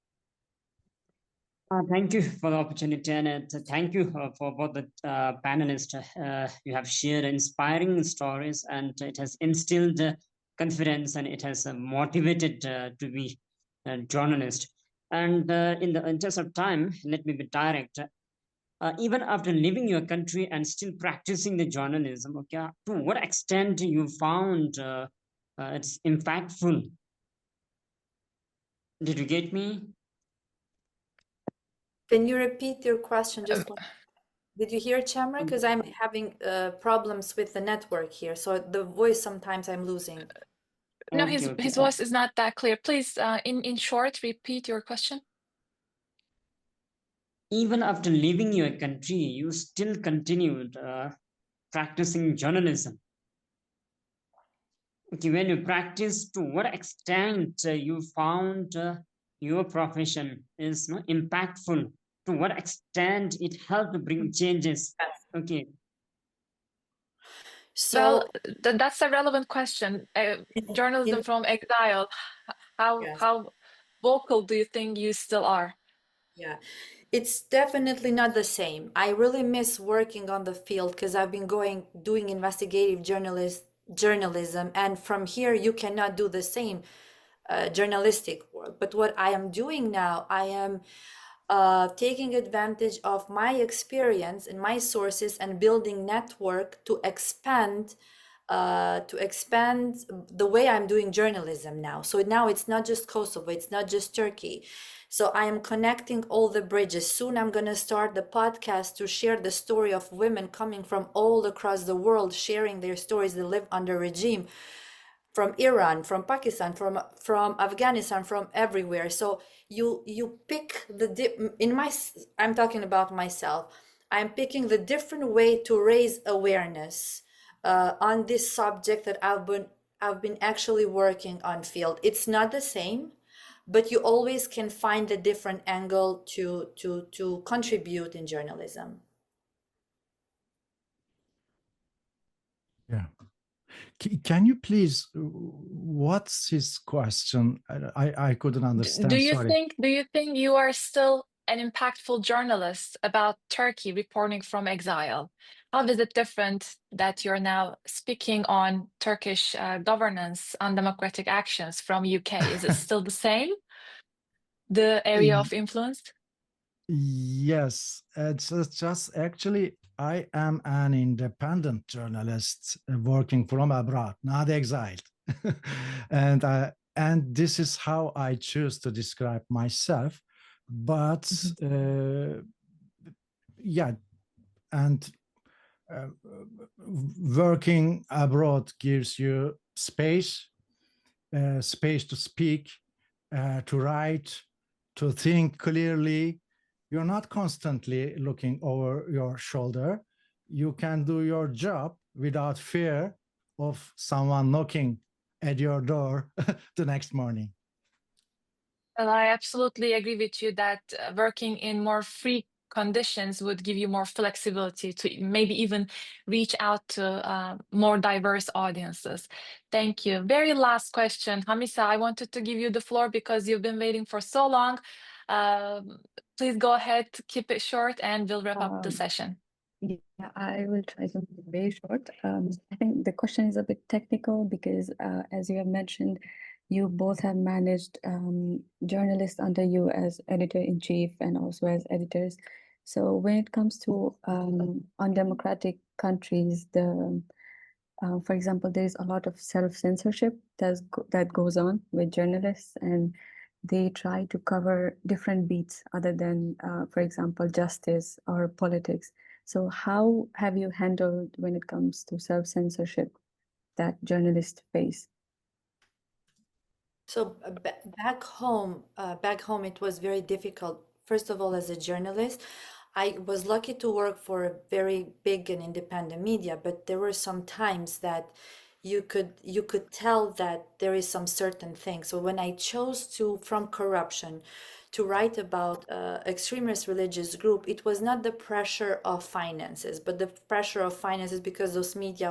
Thank you for the opportunity, and thank you for both the panelists. You have shared inspiring stories, and it has instilled confidence, and it has motivated to be a journalist. And in the interest of time, let me be direct. Even after leaving your country and still practicing the journalism, okay, to what extent you found it's impactful? Did you get me? Can you repeat your question? Just one. Did you hear Xharra? Because I'm having problems with the network here, so the voice sometimes I'm losing. No, his voice is not that clear. Please, in short, repeat your question. Even after leaving your country, you still continued practicing journalism. Okay, when you practice, to what extent you found your profession is impactful? To what extent it helped bring changes? Okay. Well, that's a relevant question. Journalism from exile. How vocal do you think you still are? Yeah, it's definitely not the same. I really miss working on the field because I've been doing investigative journalism, and from here you cannot do the same journalistic work. But what I am doing now, I am taking advantage of my experience and my sources and building network to expand the way I'm doing journalism now. So now it's not just Kosovo, it's not just Turkey. So I am connecting all the bridges. Soon I'm going to start the podcast to share the story of women coming from all across the world, sharing their stories. They live under regime from Iran, from Pakistan, from Afghanistan, from everywhere. So you pick I'm talking about myself. I'm picking the different way to raise awareness on this subject that I've been actually working on field. It's not the same, but you always can find a different angle to contribute in journalism. Yeah. Can you please, what's his question? I couldn't understand. Do you Sorry. think you are still an impactful journalist about Turkey reporting from exile? How is it different that you're now speaking on Turkish governance, undemocratic actions from UK? Is it still the same, the area of influence? Yes, it's just actually, I am an independent journalist working from abroad, not exiled. And this is how I choose to describe myself. But yeah, and working abroad gives you space to speak, to write, to think clearly. You're not constantly looking over your shoulder. You can do your job without fear of someone knocking at your door the next morning. Well, I absolutely agree with you that working in more free conditions would give you more flexibility to maybe even reach out to more diverse audiences. Thank you. Very last question. Hamisa, I wanted to give you the floor because you've been waiting for so long. Please go ahead, keep it short, and we'll wrap up the session. Yeah, I will try to make it very short. I think the question is a bit technical because, as you have mentioned, you both have managed journalists under you as editor-in-chief and also as editors. So when it comes to undemocratic countries, for example, there is a lot of self-censorship that goes on with journalists, and they try to cover different beats other than, for example, justice or politics. So how have you handled when it comes to self-censorship that journalists face? So back home, it was very difficult. First of all, as a journalist, I was lucky to work for a very big and independent media, but there were some times that you could tell that there is some certain things. So when I chose from corruption to write about extremist religious group, it was not the pressure of finances, but the pressure of finances because those media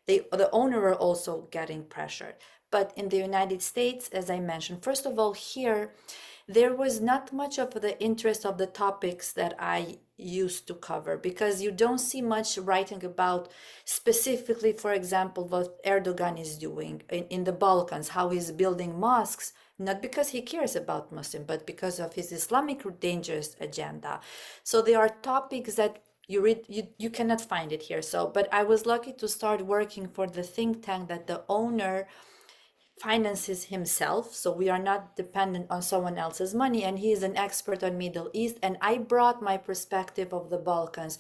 the owner were also getting pressured. But in the United States, as I mentioned, first of all, here, there was not much of the interest of the topics that I used to cover because you don't see much writing about specifically, for example, what Erdogan is doing in the Balkans, how he's building mosques, not because he cares about Muslims, but because of his Islamic dangerous agenda. So there are topics that you cannot find it here. So, but I was lucky to start working for the think tank that the owner finances himself, so we are not dependent on someone else's money, and he is an expert on Middle East, and I brought my perspective of the Balkans.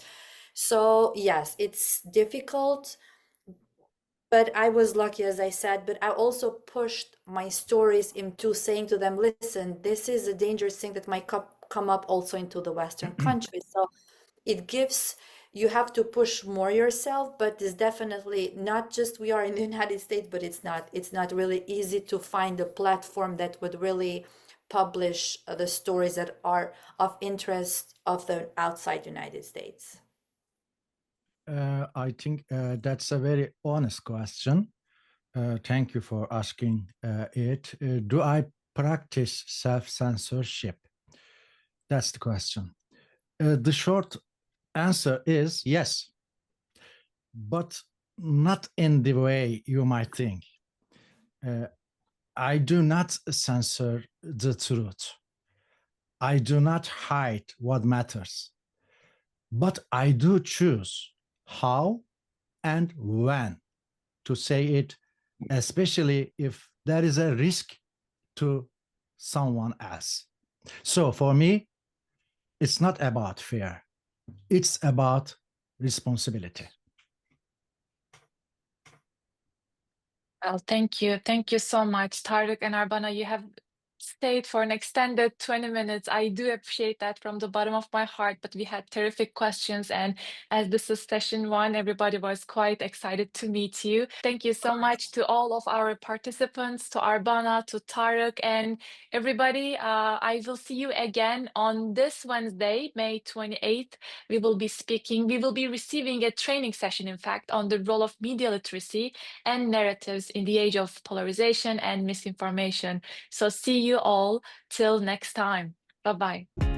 So yes, it's difficult, but I was lucky, as I said, but I also pushed my stories into saying to them, listen, this is a dangerous thing that might come up also into the Western countries. So it gives you have to push more yourself, but it's definitely not just we are in the United States, but it's not really easy to find a platform that would really publish the stories that are of interest of the outside United States. I think that's a very honest question. Thank you for asking it. Do I practice self-censorship? That's the question. The short answer is yes, but not in the way you might think. I do not censor the truth. I do not hide what matters, but I do choose how and when to say it, especially if there is a risk to someone else. So for me, it's not about fear. It's about responsibility. Well, thank you. Thank you so much, Tarik and Arbana. You have stayed for an extended 20 minutes. I do appreciate that from the bottom of my heart, but we had terrific questions. And as this is session 1, everybody was quite excited to meet you. Thank you so much to all of our participants, to Arbana, to Tarik, and everybody. I will see you again on this Wednesday, May 28th. We will be receiving a training session, in fact, on the role of media literacy and narratives in the age of polarization and misinformation. So see you all till next time. Bye-bye.